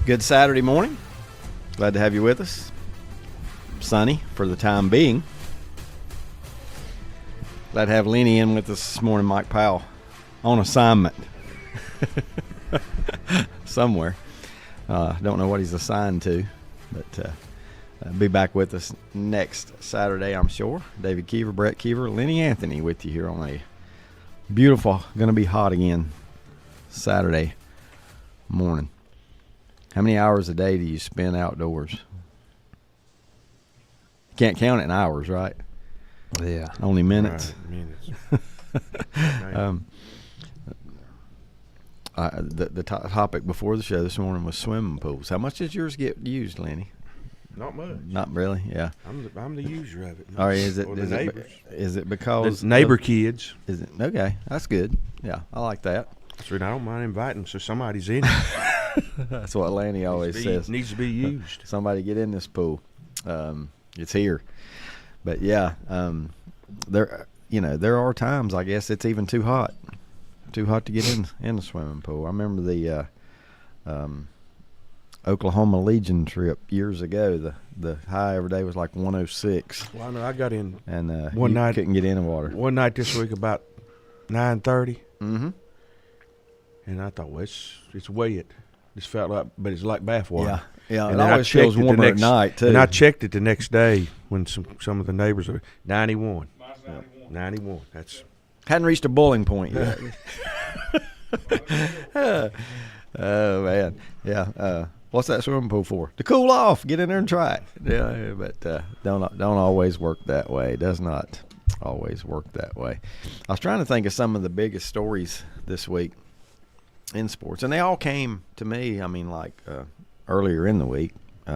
Good Saturday morning. Glad to have you with us. Sunny for the time being. Glad to have Lenny in with us this morning. Mike Powell on assignment somewhere. Don't know what he's assigned to, but be back with us next Saturday, I'm sure. David Keever, Brett Keever, Lenny Anthony with you here on a beautiful, going to be hot again Saturday morning. How many hours a day do you spend outdoors? You can't count it in hours, right? Yeah. Only minutes. Right, minutes. The topic before the show this morning was swimming pools. How much does yours get used, Lenny? Not much. Not really, yeah. I'm the user of it. Or is it? Or the Is neighbors. is it because The neighbor kids. Is it okay? That's good. Yeah, I like that. So I don't mind inviting them, so somebody's in it. That's what Lanny always says. Needs to be used. Somebody get in this pool. It's here. But yeah, there are times I guess it's even too hot to get in the swimming pool. I remember the Oklahoma Legion trip years ago. The high every day was like 106. Well, I know I got in and one night. Couldn't get in the water. One night this week about 9:30. Mm-hmm. And I thought, well, it's wet. This felt like, but it's like bath water. Yeah. And It always feels warmer at night too. And I checked it the next day when some of the neighbors are 91. Mine's 91. 91. That's Hadn't reached a boiling point yet. Oh man, yeah. What's that swimming pool for? To cool off. Get in there and try it. Yeah, but don't always work that way. It does not always work that way. I was trying to think of some of the biggest stories this week in sports, and they all came to me. I mean, like earlier in the week. I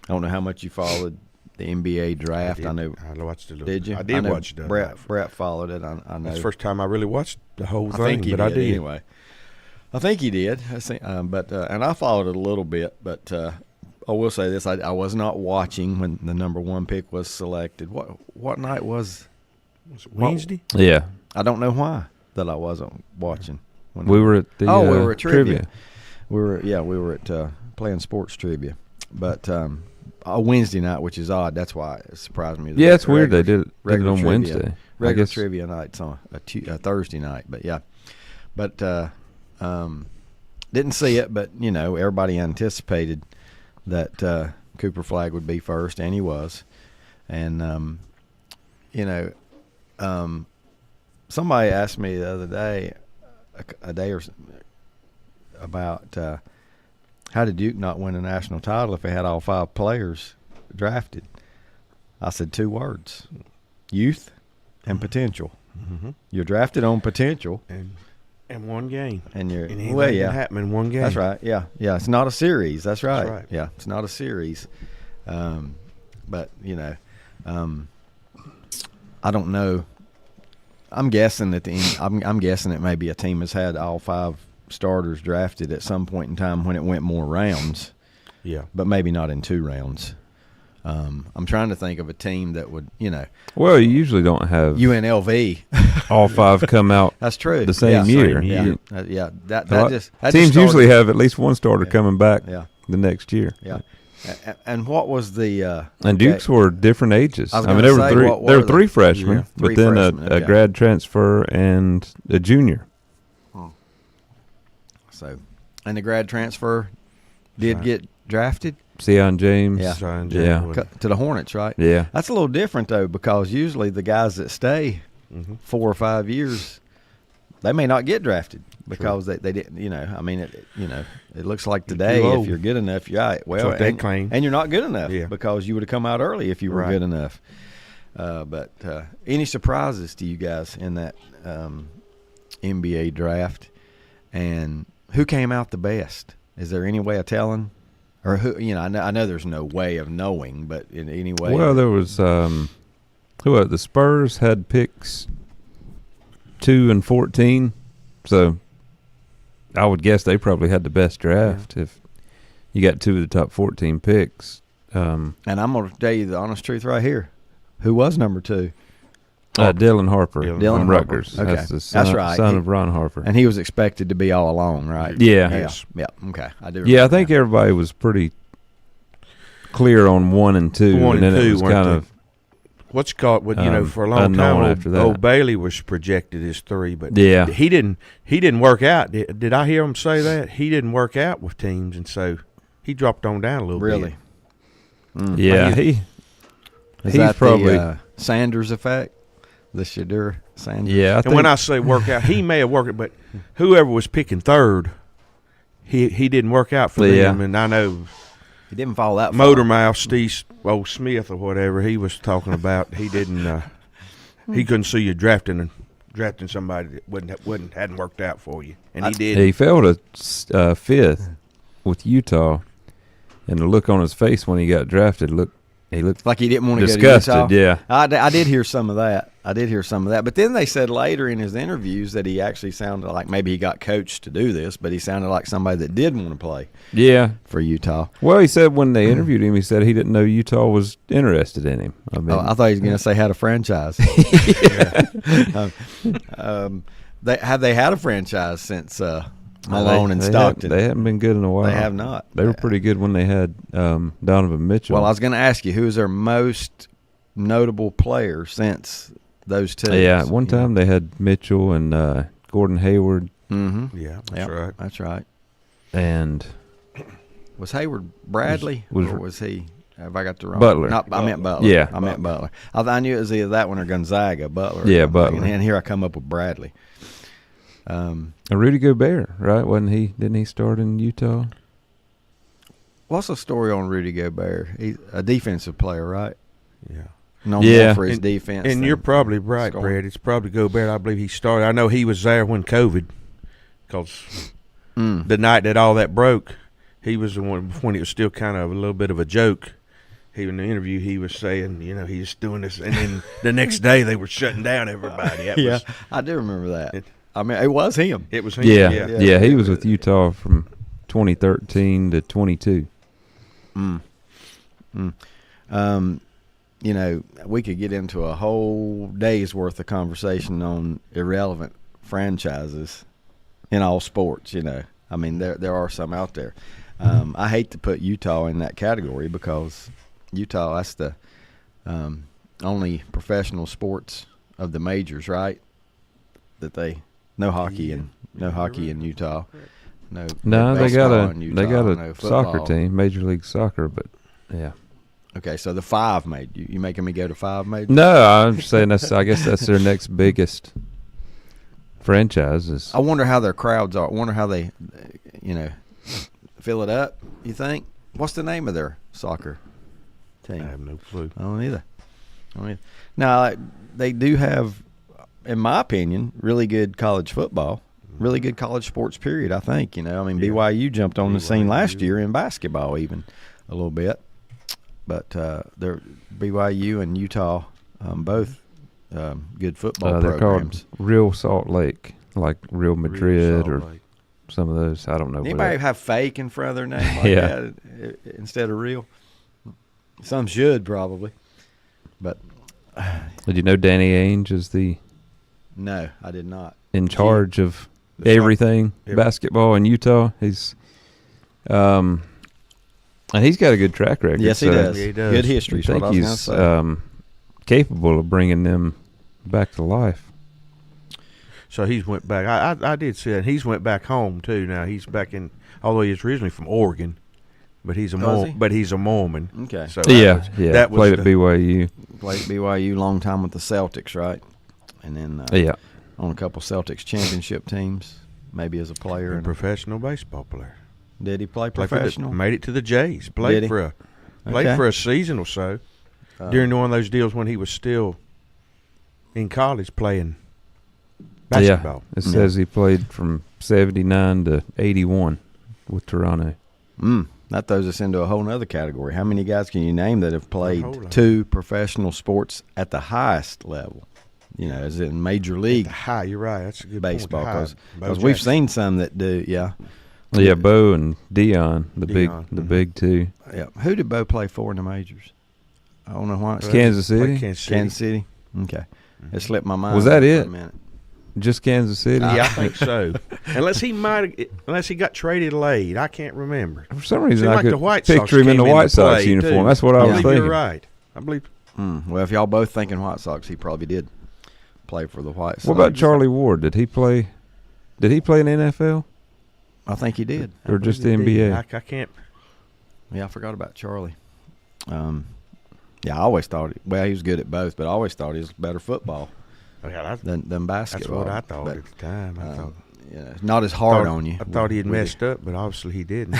don't know how much you followed the NBA draft. I know. I watched it. Did you? I did watch that. Brett followed it. I know. That's the first time I really watched the whole thing. I think he but did, I did anyway. I think he did. And I followed it a little bit. But I will say this: I was not watching when the number one pick was selected. What night was? Was it Wednesday? Yeah. I don't know why that I wasn't watching. We were at the we were at trivia. We were at playing sports trivia, but a Wednesday night, which is odd. That's why it surprised me. Yeah, it's weird they did it on trivia, Wednesday. Regular trivia night's on a Thursday night, but yeah, but didn't see it. But everybody anticipated that Cooper Flagg would be first, and he was. And somebody asked me the other day, a day or about how did Duke not win a national title if they had all 5 players drafted? I said 2 words: youth and potential. Mm-hmm. You're drafted on potential, and one game, and you're anything can happen in one game. That's right. Yeah. It's not a series. That's right. That's right. Yeah, it's not a series. But I don't know. I'm guessing that I'm guessing that maybe a team has had all 5 starters drafted at some point in time when it went more rounds. Yeah. But maybe not in 2 rounds. I'm trying to think of a team that would, Well, you usually don't have UNLV. all 5 come out That's true. the same year. Yeah. That Teams just usually have at least one starter coming back Yeah. the next year. Yeah. And what was the And Dukes were different ages. I was mean, gonna there were say, three. what There were were 3 they? freshmen, Yeah, 3 but then freshmen, a okay. grad transfer and a junior. So, and the grad transfer did get drafted Sion James. Yeah. Zion Yeah. James. to the Hornets, right? Yeah. That's a little different though, because usually the guys that stay Mhm. 4 or 5 years, they may not get drafted because they didn't. I mean, it looks like today too if old. you're good enough, you're right. Well, what they claim. and you're not good enough Yeah. because you would have come out early if you were Right. good enough. But any surprises to you guys in that NBA draft, and who came out the best? Is there any way of telling? Or who? I know there's no way of knowing, but in any way. Well, there was the Spurs had picks 2 and 14, so I would guess they probably had the best draft if you got 2 of the top 14 picks. And I'm going to tell you the honest truth right here. Who was number 2? Dylan Harper Dylan from Harper. Rutgers. Okay. That's the son, That's right. son of Ron Harper. And he was expected to be all alone, right? Yeah. Yes. Yeah. Okay. I do. Yeah, I remember think that. everybody was pretty clear on 1 and 2. One and and then two it was weren't kind they? of What's called, for a long unknown time, after that. old Bailey was projected as 3, but Yeah. he didn't work out. Did I hear him say that? He didn't work out with teams, and so he dropped on down a little Really. bit. Yeah, Is he's that probably the Sanders effect? The Shadur Sanders. yeah. I think, And when I say work out, he may have worked it, but whoever was picking 3rd, he didn't work out for Yeah. them. And I know He didn't fall that far. Motor Mouth Steve Smith or whatever he was talking about. He didn't. He couldn't see you drafting somebody that hadn't worked out for you, and he did. he fell to 5th with Utah, and the look on his face when he got drafted he looked Like he didn't want to disgusted. go to Utah. Yeah, I did hear some of that. But then they said later in his interviews that he actually sounded like maybe he got coached to do this, but he sounded like somebody that did want to play yeah. for Utah. Well, he said when they interviewed him, he said he didn't know Utah was interested in him. I mean, I thought he was going to say had a franchise. They had a franchise since Malone and Stockton. They haven't been good in a while. They have not. They were pretty good when they had Donovan Mitchell. Well, I was going to ask you, who is their most notable player since those two? yeah, at one time they had Mitchell and Gordon Hayward Mm-hmm. Yeah, that's right. That's right. and Was Hayward Bradley Was- or was he? Have I got the wrong? Butler. No, I meant Butler. Yeah. I meant Butler. I knew it was either that one or Gonzaga. Butler. Yeah, Butler. And here I come up with Bradley. Rudy Gobert, right? Wasn't he? Didn't he start in Utah? What's the story on Rudy Gobert? He's a defensive player, right? Yeah. Known Yeah. more for his And- defense. And than you're probably right, scoring. Brad. It's probably Gobert. I believe he started. I know he was there when COVID, because the night that all that broke, he was the one when it was still kind of a little bit of a joke. He in the interview he was saying, he's doing this, and then the next day they were shutting down everybody. That Yeah, was, I do remember that. I mean, it was him. it was him. Yeah, yeah. yeah. He was with Utah from 2013 to 22. We could get into a whole day's worth of conversation on irrelevant franchises in all sports. I mean, there are some out there. I hate to put Utah in that category because Utah, that's the only professional sports of the majors, right? That no hockey in Utah. No, they got baseball a in Utah, they got no a soccer football. team, Major League Soccer, but yeah. Okay, so the 5 made you making me go to 5 majors? No, I'm just saying I guess that's their next biggest franchise. Is I wonder how their crowds are. I wonder how they, fill it up. You think? What's the name of their soccer I team? have no clue. I don't either. Now they do have, in my opinion, really good college football, really good college sports. Period. I think. BYU jumped on the scene last year in basketball, even a little bit. But they're BYU and Utah, both good football they're programs. called Real Salt Lake, like Real Madrid Salt or Lake. some of those. I don't know. Anybody have fake in front of their name like Yeah. that instead of real? Some should probably, but Did you know Danny Ainge is no, I did not. in charge of The everything Yep. basketball in Utah? He's and he's got a good track record. Yes, he so does. Yeah, he does. Good history. I is what think I was gonna he's say. capable of bringing them back to life. So he's went back. I did see that. He's went back home too. Now he's back in. Although he's originally from Oregon, but he's a Was he? Mormon. Okay. So Yeah, that was played the- at BYU. Played at BYU long time with the Celtics, right? And then Yeah, on a couple Celtics championship teams, maybe as a player. a And professional baseball player. did he play Played for the- professional? made it to the Jays. Did Played he? for Okay. a season or so during one of those deals when he was still in college playing basketball. yeah. It says he played from 79 to 81 with Toronto. That throws us into a whole other category. How many guys can you name that have whole played lot. 2 professional sports at the highest level? As in major league The high, you're right. That's a good baseball. point. The high. Because Bo we've Jackson. seen some that do, yeah. Yeah, Bo and Dion, the Dion. big two. Yeah. Who did Bo play for in the majors? I don't know why. Well, Kansas played City? Kansas City. Kansas City. Okay. It slipped my mind. Was that for it? a minute. Just Kansas City? Yeah, I think so. Unless he got traded late, I can't remember. For some reason, Seemed I like the could White Sox picture him in the came into White Sox play, uniform. too. That's what I was believe thinking. You're right. I believe. Well, if y'all both thinking White Sox, he probably did play for the White Sox. What about Charlie Ward? Did he play? Did he play in the NFL I think he did. or just the I believe he did. NBA? I can't. Yeah, I forgot about Charlie. Yeah, I always thought he was good at both, but I always thought he was better football Yeah, than that's basketball. what I thought But, at the time. I thought. yeah, not as hard on you. I thought he had messed up, but obviously he didn't.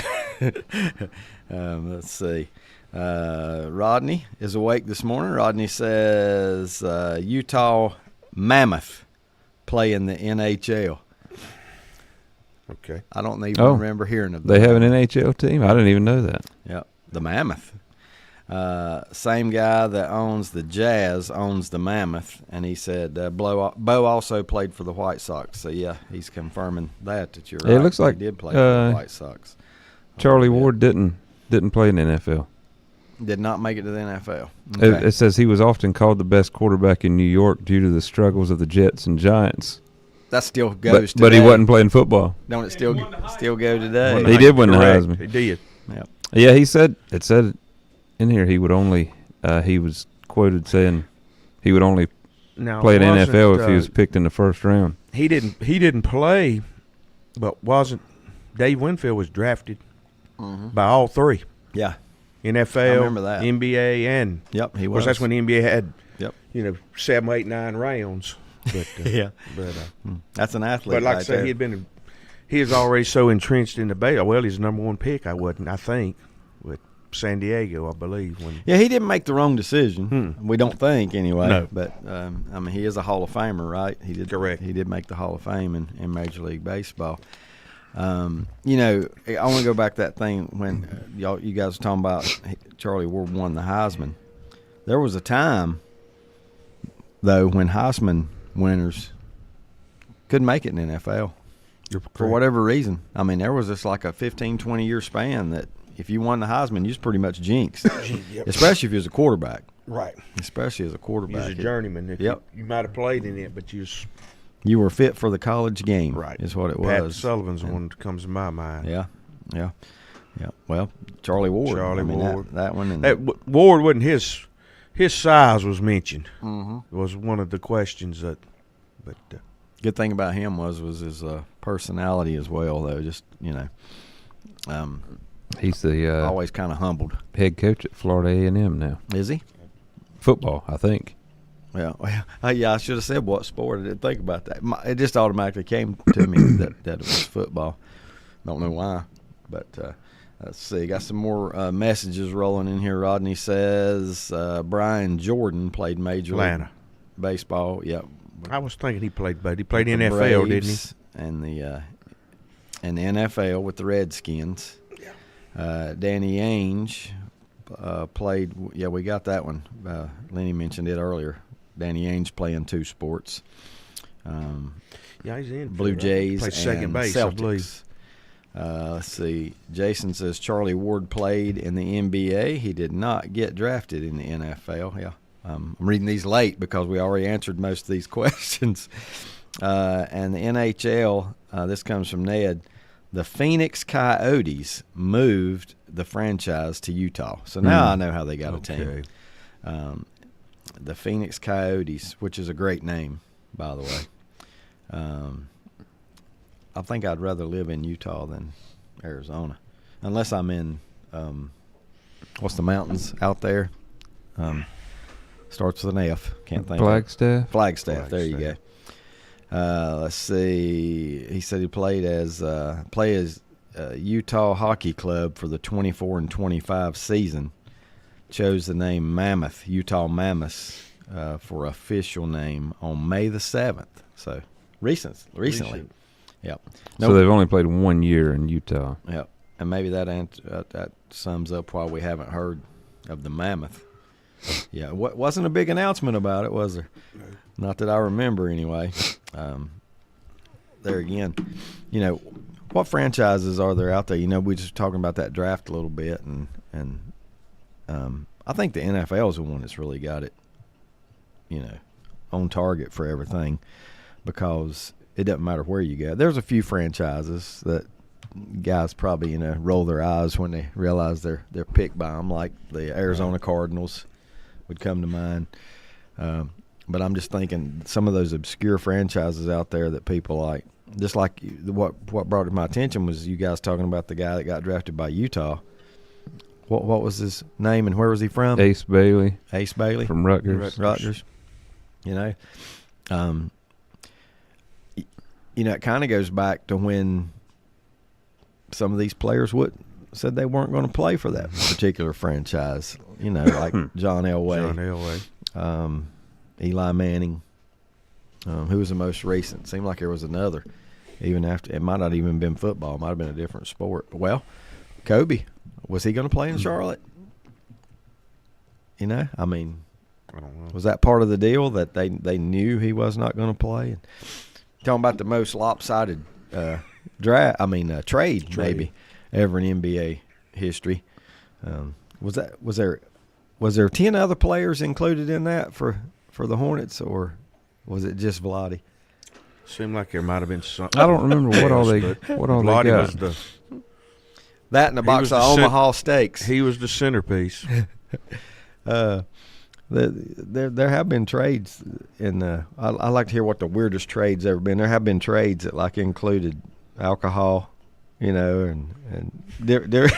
Let's see. Rodney is awake this morning. Rodney says Utah Mammoth play in the NHL. Okay. I don't even remember hearing of that. They have an NHL team? I didn't even know that. Yeah, the Mammoth. Same guy that owns the Jazz owns the Mammoth, and he said Bo also played for the White Sox. So yeah, he's confirming that you're right. It looks like he did play for the White Sox. Charlie Yeah. Ward didn't play in the NFL. Did not make it to the NFL. It says he was often called the best quarterback in New York due to the struggles of the Jets and Giants. That still goes today. But he wasn't playing football. Don't it still go today? He did win the Correct. Heisman. He did. Yep. Yeah, it said in here he would only he was quoted saying he would only Now, play in the wasn't, NFL if he was picked in the first round. He didn't play, but wasn't Dave Winfield was drafted by all three. Yeah. NFL, I remember that. NBA, and Yep. He of was. course that's when the NBA had Yep. 7, 8, 9 rounds. But Yeah. but That's an athlete. but like I right say, there. he was already so entrenched in the base. Well, he's the number one pick. I think with San Diego, I believe. When Yeah, he didn't make the wrong decision. We don't think anyway. No. But I mean, he is a Hall of Famer, right? He did. Correct. He did make the Hall of Fame in Major League Baseball. I want to go back to that thing when you guys were talking about Charlie Ward won the Heisman. There was a time, though, when Heisman winners couldn't make it in the NFL for whatever reason. I mean, there was just like a 15, 20-year span that if you won the Heisman, you was pretty much jinxed, especially if you was a quarterback. right, Especially as a quarterback. he was a journeyman. Yep. You might have played in it, but You were fit for the college game, right. is what it Pat was. Sullivan's the one that comes to my mind. Yeah. Well, Charlie Ward. Charlie Ward. That one. And Ward wasn't his size was mentioned. Mhm. Was one of the questions that, but good thing about him was his personality as well, though. Just He's the always kind of humbled. head coach at Florida A&M now. Is he? Football, I think. Yeah. Yeah. I should have said what sport. I didn't think about that. It just automatically came to me that it was football. Don't know why, but let's see. Got some more messages rolling in here. Rodney says Brian Jordan played Major Atlanta League Baseball. Yeah. I was thinking he played, but he played the NFL, didn't he? Braves and the NFL with the Redskins. Danny Ainge played. Yeah, we got that one. Lenny mentioned it earlier. Danny Ainge playing two sports. Yeah, he's in Blue Jays Played second and base, I believe. Celtics. Let's see. Jason says Charlie Ward played in the NBA. He did not get drafted in the NFL. Yeah. I'm reading these late because we already answered most of these questions. And the NHL, this comes from Ned. The Phoenix Coyotes moved the franchise to Utah. So now I know how they got a team. The Phoenix Coyotes, which is a great name, by the way. I think I'd rather live in Utah than Arizona, unless I'm in what's the mountains out there? Starts with an F. Can't think. Flagstaff. Flagstaff. There you go. Let's see. He said he played as Utah Hockey Club for the 24 and 25 season. Chose the name Mammoth, Utah Mammoths, for official name on May the 7th. So recently. Yep. So they've only played 1 year in Utah. Yep. And maybe that sums up why we haven't heard of the Mammoth. Yeah, wasn't a big announcement about it, was there? No. Not that I remember, anyway. There again, what franchises are there out there? We just talking about that draft a little bit, and I think the NFL is the one that's really got it, on target for everything, because it doesn't matter where you go. There's a few franchises that guys probably, roll their eyes when they realize they're picked by them, like the Arizona Cardinals would come to mind. But I'm just thinking some of those obscure franchises out there that people like, just like what brought to my attention was you guys talking about the guy that got drafted by Utah. What was his name and where was he from? Ace Bailey. Ace Bailey from Rutgers. Rutgers. It kind of goes back to when some of these players said they weren't going to play for that particular franchise. Like John Elway. Eli Manning, who was the most recent. Seemed like there was another. Even after, it might not even been football. It might have been a different sport. Well, Kobe, was he going to play in Charlotte? I don't know. Was that part of the deal that they knew he was not going to play? And talking about the most lopsided trade maybe ever in NBA history. Was there 10 other players included in that for the Hornets, or was it just Vlade? Seemed like there might have been some. I don't remember what all they Vlade got. was that and a box of Omaha steaks. He was the centerpiece. There have been trades, and I like to hear what the weirdest trades ever been. There have been trades that like included alcohol, and there.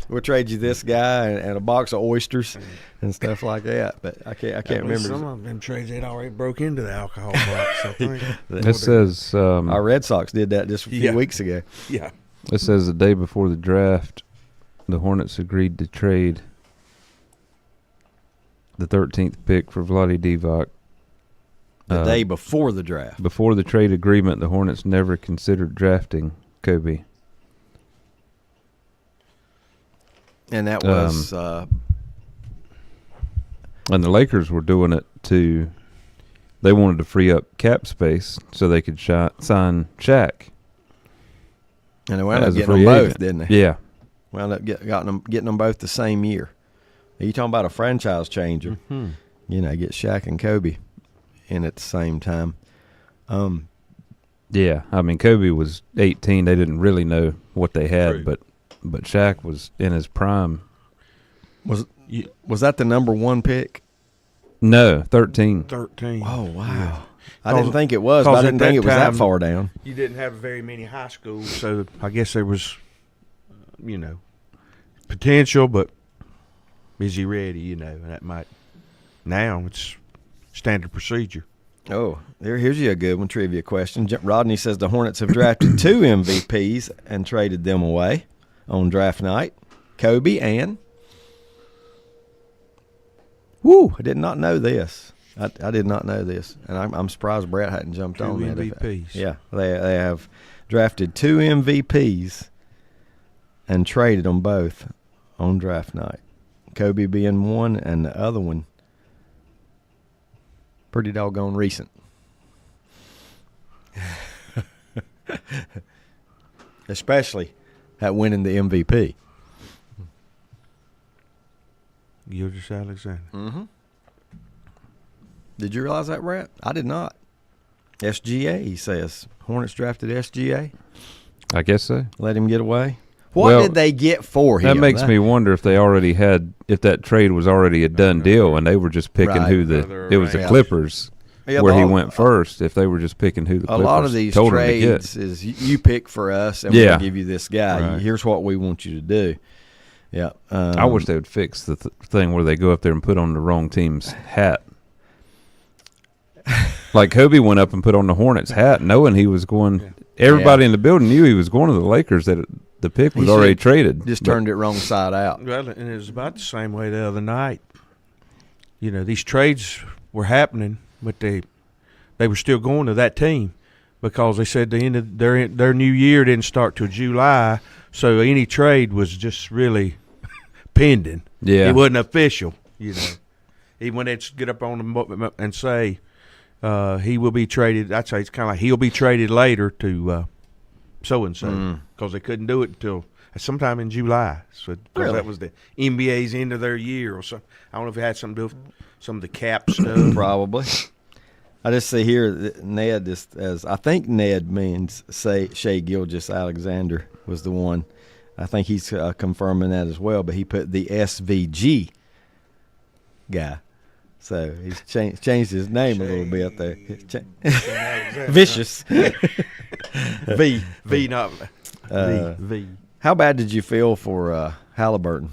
We'll trade you this guy and a box of oysters and stuff like that. But I can't remember. Some of them trades they'd already broke into the alcohol box. I think. It says our Red Sox did that just a few weeks ago. Yeah. It says the day before the draft, the Hornets agreed to trade the 13th pick for Vlade Divac. The day before the draft. Before the trade agreement, the Hornets never considered drafting Kobe. And that was and the Lakers were doing it they wanted to free up cap space so they could sign Shaq. And they wound up getting them both, didn't they? Yeah. Wound up getting them both the same year. Are you talking about a franchise changer? Mm-hmm. Get Shaq and Kobe in at the same time. Yeah, Kobe was 18. They didn't really know what they had, True. but Shaq was in his prime. Was that the number one pick? No, 13. 13. Oh, wow. Yeah. I didn't think it was, but I didn't think it was that far down. You didn't have very many high schools, so I guess there was, potential, but is he ready, and that might. Now it's standard procedure. Oh, here's you a good one, trivia question. Rodney says the Hornets have drafted 2 MVPs and traded them away on draft night. Kobe and I did not know this. I did not know this, and I'm surprised Brett hadn't jumped on that. 2 MVPs. Yeah, they have drafted 2 MVPs and traded them both on draft night. Kobe being one, and the other one pretty doggone recent. Especially at winning the MVP. Gilgeous Alexander. Mm-hmm. Did you realize that, Brett? I did not. SGA, he says. Hornets drafted SGA. I guess so. Let him get away. What did they get for him? That makes me wonder if they already if that trade was already a done deal and they were just picking it was the Clippers where he went first. If they were just picking who the Clippers a lot of these told trades him to get. is you pick for us and we'll give you this guy. Right. Here's what we want you to do. Yeah. I wish they would fix the thing where they go up there and put on the wrong team's hat. Like Kobe went up and put on the Hornets hat knowing he was going. Yeah. Everybody in the building knew he was going to the Lakers, that the pick was already traded. Just turned it wrong side out. Well, and it was about the same way the other night. These trades were happening, but they were still going to that team because they said the end of their new year didn't start till July, so any trade was just really pending. Yeah, it wasn't official. Even when they'd get up on them and say he will be traded, I'd say it's kind of like he'll be traded later to so and so because they couldn't do it until sometime in July. So 'cause Really? that was the NBA's end of their year or something. I don't know if it had something to do with some of the cap stuff. Probably. I just see here that Ned I think Ned means Shea Gilgeous-Alexander was the one. I think he's confirming that as well, but he put the SVG guy. So he's changed his name a little bit there. Vicious. V, not V. How bad did you feel for Halliburton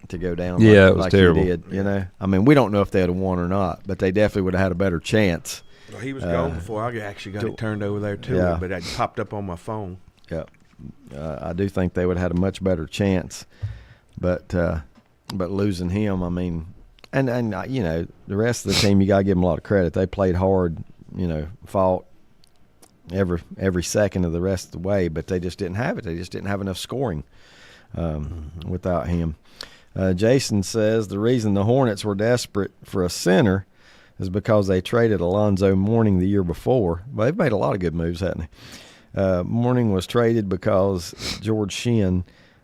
to go down? Yeah, like, it was like terrible. He did, you know, I mean, we don't know if they'd have won or not, but they definitely would have had a better chance. Well, he was gone before I actually got it turned over there to Yeah. him, but it popped up on my phone. Yeah, I do think they would have had a much better chance, but losing him, I mean, and you know, the rest of the team, you got to give them a lot of credit. They played hard, you know, fought every second of the rest of the way, but they just didn't have it. They just didn't have enough scoring without him. Jason says the reason the Hornets were desperate for a center is because they traded Alonzo Mourning the year before. Well, they've made a lot of good moves, haven't they? Mourning was traded because George Shinn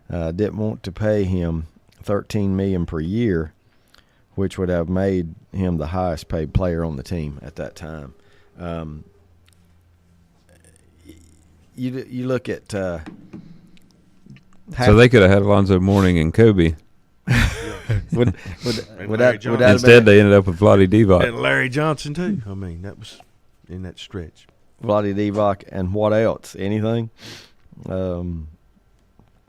didn't want to pay him $13 million per year, which would have made him the highest paid player on the team at that time. You look at So they could have had Alonzo Mourning and Kobe. would And that Larry have Instead, been they ended up with Vlade Divac. And Larry Johnson, too. I mean, that was in that stretch. Vlade Divac and what else? Anything? I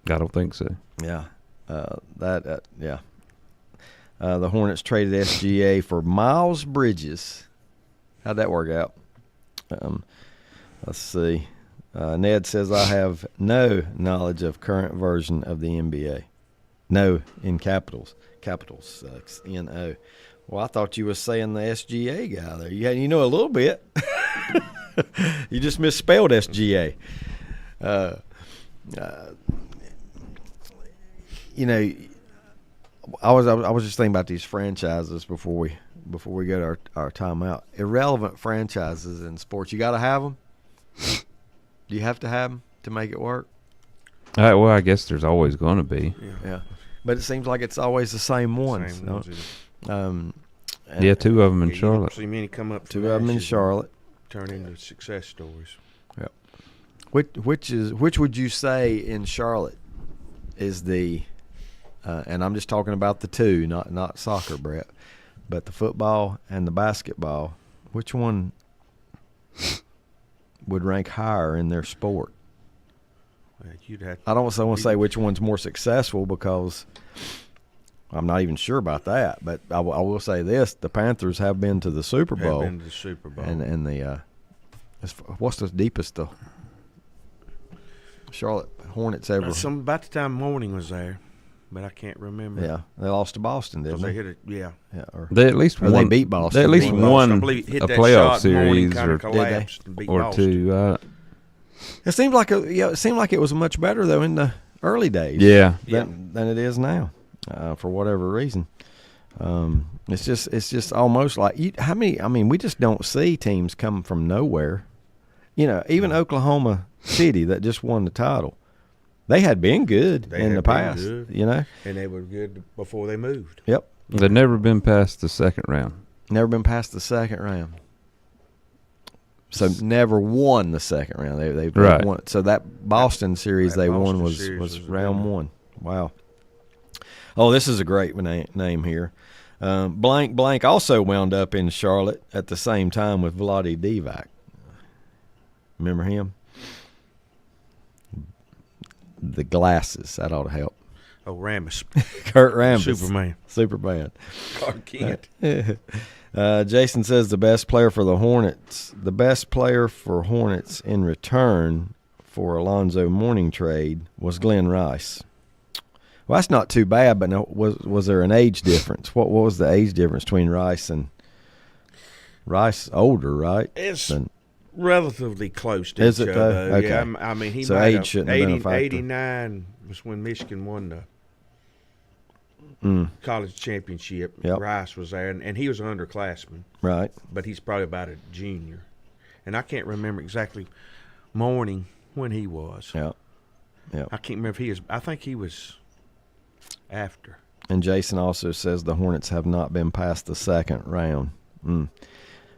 don't think so. Yeah, yeah. The Hornets traded SGA for Miles Bridges. How'd that work out? Let's see. Ned says, I have no knowledge of current version of the NBA. No, in capitals. Capitals, N-O. Well, I thought you were saying the SGA guy there. You know a little bit. You just misspelled SGA. You know, I was just thinking about these franchises before we go to our timeout. Irrelevant franchises in sports, you got to have them. Do you have to have them to make it work? Well, I guess there's always going to be. Yeah, but it seems like it's always the same ones. Same no? ones, Yeah, two of them in you don't Charlotte. see many come up. Two of them in Charlotte. Turn into success stories. Yep. Which would you say in Charlotte is the and I'm just talking about the two, not soccer, Brett, but the football and the basketball. Which one would rank higher in their sport? Well, you'd have I don't want to say which one's more successful because I'm not even sure about that. But I will say this: the Panthers have been to the Super Bowl. Have been to the Super Bowl. And the what's the deepest the Charlotte Hornets ever? About the time Mourning was there, but I can't remember. Yeah, they lost to Boston, didn't They they? hit it. Yeah. Yeah, or They at least Or won. they beat Boston. They at least Beat won I believe hit a that playoff shot, Mourning series kinda or collapsed and beat Boston. two. it seemed like it was much better though in the early days. Yeah. than it is now, for whatever reason. It's just almost like how many? I mean, we just don't see teams come from nowhere. You know, even Oklahoma City that just won the title, they had been good They in had the been past. good. You know. And they were good before they moved. Yep. They've never been past the second round. Never been past the second round. So never won the second round. They Right. won. So that Boston series That they Boston won series was was a round good one. one. Wow. Oh, this is a great name here. Blank also wound up in Charlotte at the same time with Vlade Divac. Remember him? The glasses. That ought to help. Oh, Rambis. Kurt Rambis. Superman. Superman. Clark Kent. Jason says the best player for Hornets in return for Alonzo Mourning trade was Glenn Rice. Well, that's not too bad, but no, was there an age difference? What was the age difference between Rice and Rice? Older, right? It's Than- relatively close to Is each it, other. though? Okay. Yeah, I mean, he So might age have shouldn't have been a factor. 89 was when Michigan won the college championship. Yep. Rice was there, and he was an underclassman, right. but he's probably about a junior. And I can't remember exactly Mourning when he was. Yeah. Yep. I can't remember if he is. I think he was after. And Jason also says the Hornets have not been past the second round.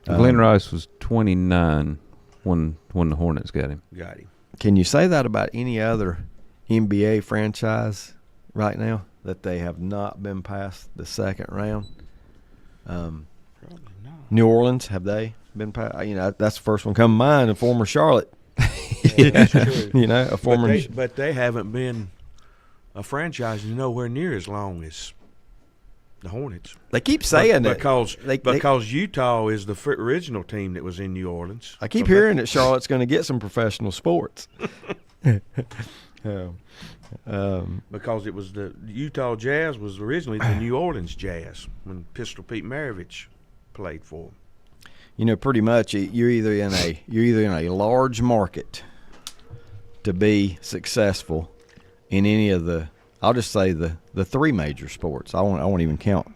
Glenn Rice was 29 when the Hornets got him. Got him. Can you say that about any other NBA franchise right now, that they have not been past the second round? Probably not. New Orleans, have they been past? That's the first one come to mind, a former Charlotte. Yeah, that's true. A former. But they haven't been a franchise nowhere near as long as the Hornets. They keep saying that because Utah is the original team that was in New Orleans. I keep hearing that Charlotte's going to get some professional sports. Because it was the Utah Jazz was originally the New Orleans Jazz when Pistol Pete Maravich played for them. Pretty much you're either in a large market to be successful in any of the, I'll just say the three major sports. I won't even count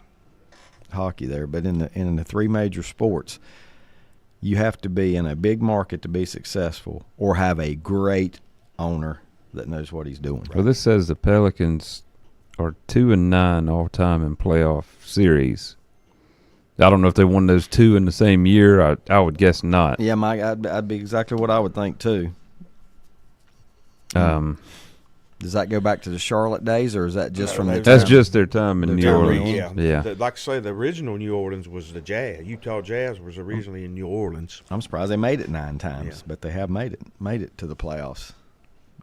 hockey there, but in the three major sports, you have to be in a big market to be successful, or have a great owner that knows what he's doing. Well, this says the Pelicans are 2-9 all time in playoff series. I don't know if they won those two in the same year. I would guess not. Yeah, Mike, I'd be exactly what I would think too. Does that go back to the Charlotte days, or is that just from the That's time? just their time in New Orleans. Yeah. Like I say, the original New Orleans was the Jazz. Utah Jazz was originally in New Orleans. I'm surprised they made it 9 times, Yeah. but they have made it to the playoffs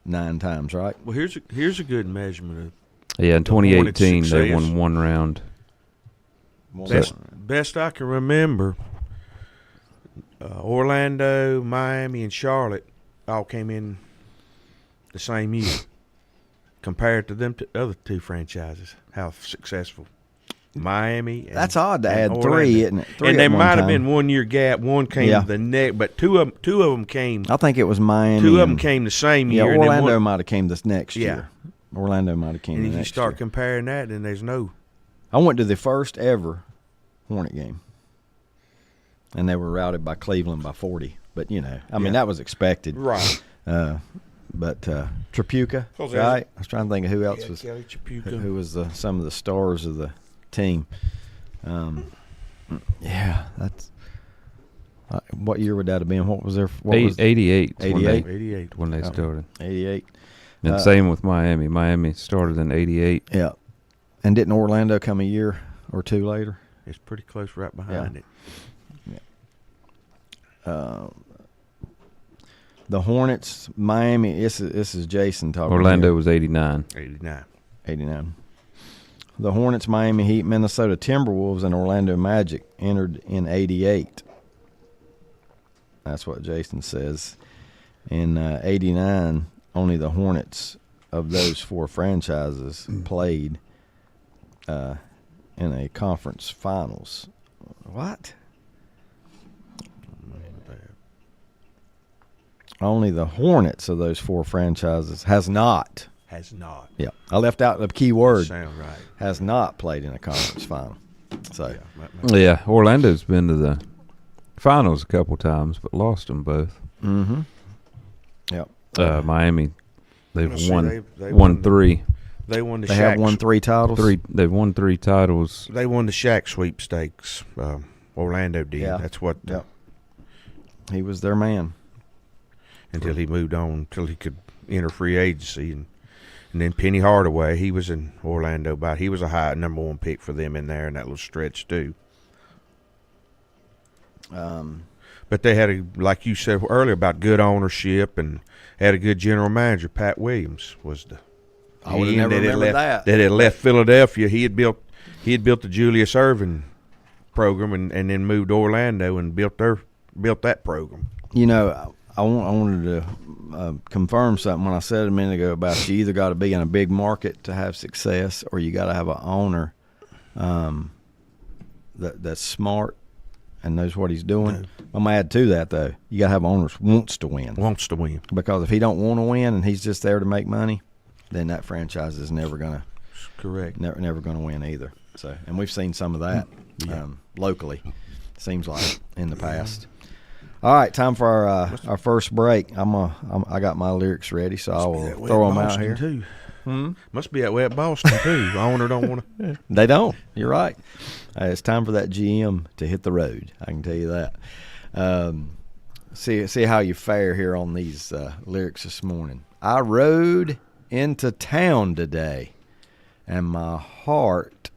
9 times, right? Well, here's a good measurement Yeah, in The Hornets' 2018 they success. won one round. of best I can remember. Orlando, Miami, and Charlotte all came in the same year. Compared to them other two franchises, how successful Miami. That's odd to add Orlando. 3, isn't it? 3 And at there one might have time. been 1 year gap. One came Yeah. the next, but two of them came. I think it was Miami. Two of them and- came the same Yeah, year. and then Orlando one- might have came this next Yeah. year. Orlando might have came And the if you next start year. comparing that, then there's no. I went to the first ever Hornet game, and they were routed by Cleveland by 40. But I mean, that was expected. Right. But Tripucka, Cause right? I was trying to think of who else was Kelly Tripucka. who was some of the stars of the team. Yeah, that's what year would that have been? What was their? What was 88 's 88? 88. when they Oh. started. 88? And same with Miami. Miami started in 88. Yeah, and didn't Orlando come a year or 2 later? It's pretty close right behind it. The Hornets, Miami. This is Jason talking. Orlando here. was 89. 89. 89. The Hornets, Miami Heat, Minnesota Timberwolves, and Orlando Magic entered in 88. That's what Jason says. In 89, only the Hornets of those 4 franchises played in a conference finals. What? Only the Hornets of those 4 franchises has not. Has not. Yeah, I left out the key word. Sound right. Has not played in a conference final. So Yeah, Orlando's been to the finals a couple times, but lost them both. Mm-hmm. Yep. Miami, they've Let's see, won they won won- 3. They won the They Shaq. have won 3 titles. They've won 3 titles. They won the Shaq sweepstakes. Orlando did. Yeah. That's what. Yep. He was their man. Until he moved on, until he could enter free agency, and then Penny Hardaway, he was in Orlando, but he was a high number 1 pick for them in there in that little stretch too. But they had like you said earlier about good ownership, and had a good general manager. Pat Williams was the. I would have never remembered that. That had left Philadelphia. He had built the Julius Erving program, and then moved to Orlando and built that program. I wanted to confirm something when I said a minute ago about you either got to be in a big market to have success, or you got to have an owner that's smart and knows what he's doing. I'm gonna add to that though. You got to have owners wants to win. Wants to win. Because if he don't want to win and he's just there to make money, then that franchise is never gonna Correct. never gonna win either. So, and we've seen some of that locally. Seems like in the past. All right, time for our first break. I got my lyrics ready, so I will throw them out here. Too. Must be that way at Boston too. The owner don't want to. They don't. You're right. It's time for that GM to hit the road. I can tell you that. See how you fare here on these lyrics this morning. I rode into town today, and my heart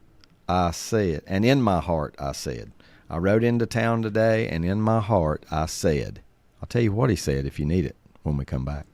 I said, and in my heart I said. I rode into town today, and in my heart I said. I'll tell you what he said if you need it when we come back.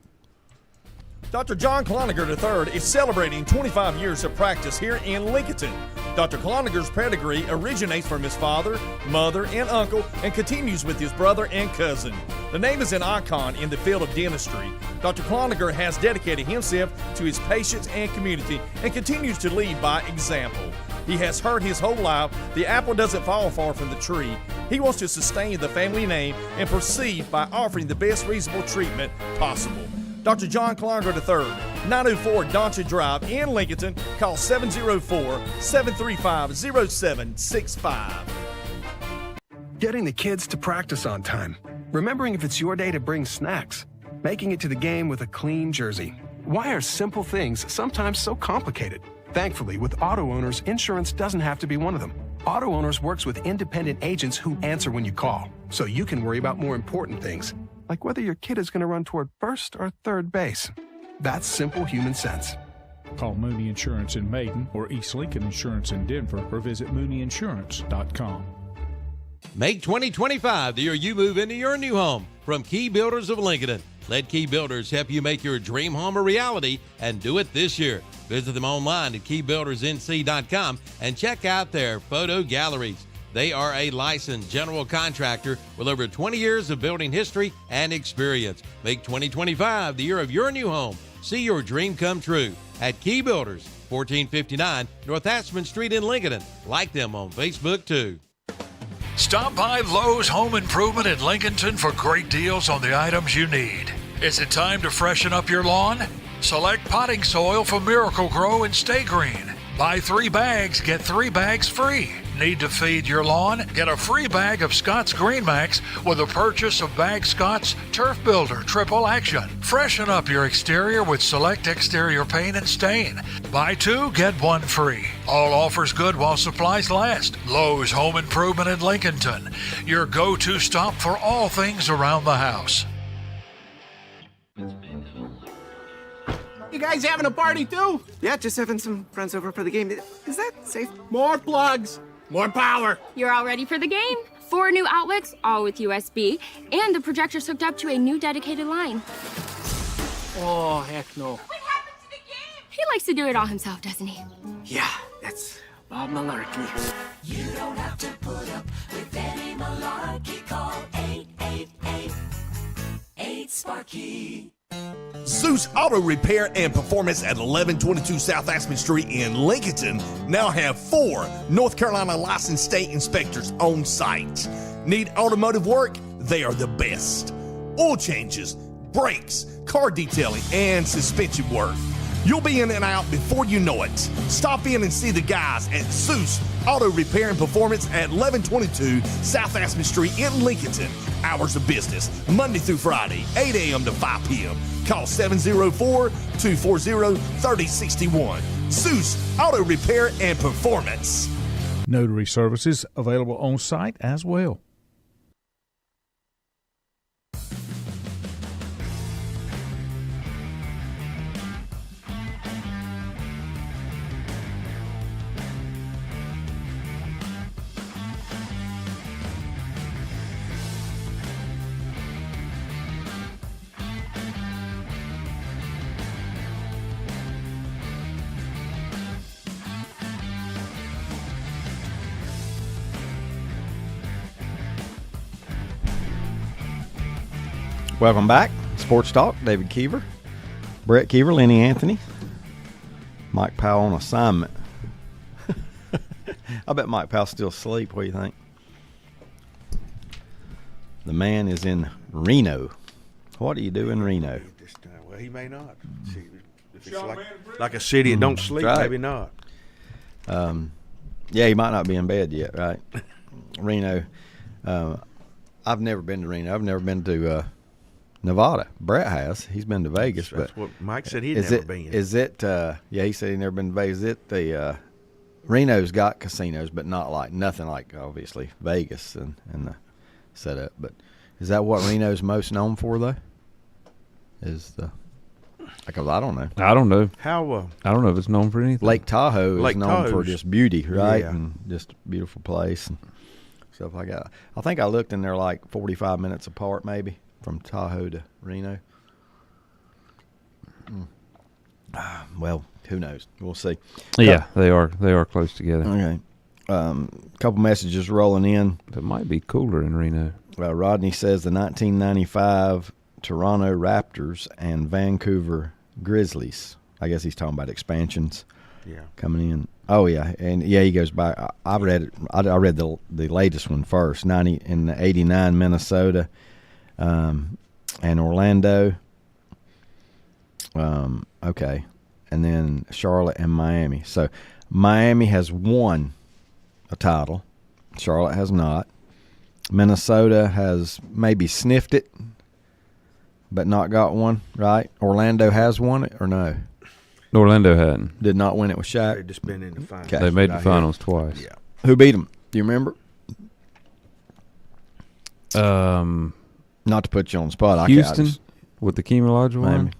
Dr. John Cloninger III is celebrating 25 years of practice here in Lincolnton. Dr. Cloninger's pedigree originates from his father, mother, and uncle and continues with his brother and cousin. The name is an icon in the field of dentistry. Dr. Cloninger has dedicated himself to his patients and community and continues to lead by example. He has heard his whole life, the apple doesn't fall far from the tree. He wants to sustain the family name and proceed by offering the best reasonable treatment possible. Dr. John Cloninger III, 904 Doncha Drive in Lincolnton. Call 704-735-0765. Getting the kids to practice on time. Remembering if it's your day to bring snacks. Making it to the game with a clean jersey. Why are simple things sometimes so complicated? Thankfully, with auto owners, insurance doesn't have to be one of them. Auto Owners works with independent agents who answer when you call, so you can worry about more important things, like whether your kid is going to run toward first or third base. That's simple human sense. Call Mooney Insurance in Maiden or East Lincoln Insurance in Denver or visit mooneyinsurance.com. Make 2025 the year you move into your new home from Key Builders of Lincoln. Let Key Builders help you make your dream home a reality and do it this year. Visit them online at keybuildersnc.com and check out their photo galleries. They are a licensed general contractor with over 20 years of building history and experience. Make 2025 the year of your new home. See your dream come true at Key Builders, 1459 North Aspen Street in Lincoln. Like them on Facebook too. Stop by Lowe's Home Improvement in Lincolnton for great deals on the items you need. Is it time to freshen up your lawn? Select potting soil from Miracle Grow and Stay Green. Buy 3 bags, get 3 bags free. Need to feed your lawn? Get a free bag of Scott's Green Max with a purchase of Bag Scott's Turf Builder Triple Action. Freshen up your exterior with select exterior paint and stain. Buy 2, get 1 free. All offers good while supplies last. Lowe's Home Improvement in Lincolnton, your go-to stop for all things around the house. You guys having a party too? Yeah, just having some friends over for the game. Is that safe? More plugs, more power. You're all ready for the game. 4 new outlets, all with USB, and the projector's hooked up to a new dedicated line. Oh, heck no. What happened to the game? He likes to do it all himself, doesn't he? Yeah, that's Bob Malarkey. You don't have to put up with any malarkey. Call 888-8-SPARKY. Zeus Auto Repair and Performance at 1122 South Aspen Street in Lincolnton now have 4 North Carolina licensed state inspectors on site. Need automotive work? They are the best. Oil changes, brakes, car detailing, and suspension work. You'll be in and out before you know it. Stop in and see the guys at Zeus Auto Repair and Performance at 1122 South Aspen Street in Lincolnton. Hours of business, Monday through Friday, 8 a.m. to 5 p.m. Call 704-240-3061. Zeus Auto Repair and Performance. Notary services available on site as well. Welcome back. Sports Talk, David Keever, Brett Keever, Lenny Anthony, Mike Powell on assignment. I bet Mike Powell's still asleep. What do you think? The man is in Reno. What do you do in Reno? Well, he may not. See, if it's like a city that don't sleep, right. Maybe not. Yeah, he might not be in bed yet, right? Reno. I've never been to Reno. I've never been to Nevada. Brett has. He's been to Vegas. That's but what Mike said he'd is never it, been. Is it? Yeah, he said he'd never been to Vegas. Is it the Reno's got casinos, but nothing like obviously Vegas and the setup. But is that what Reno's most known for though? Is the because I don't know. I don't know. How I don't know if it's known for anything. Lake Tahoe Lake is known for Tahoe's- just beauty, right? yeah. And just a beautiful place and stuff like that. I think I looked and they're like 45 minutes apart maybe from Tahoe to Reno. Well, who knows? We'll see. Yeah, they are close together. Okay. Couple messages rolling in. It might be cooler in Reno. Rodney says the 1995 Toronto Raptors and Vancouver Grizzlies. I guess he's talking about expansions. Yeah. Coming in. Oh yeah, and yeah, he goes by. I read it. I read the latest one first. 89 Minnesota, and Orlando. Okay, and then Charlotte and Miami. So Miami has won a title. Charlotte has not. Minnesota has maybe sniffed it, but not got one. Right? Orlando has won it or no? Orlando hadn't. Did not win it with Shaq. They've just been in the finals. Okay. They made the Not here. finals twice. Yeah. Who beat them? Do you remember? Not to put you on the spot. Houston with the Hakeem Olajuwon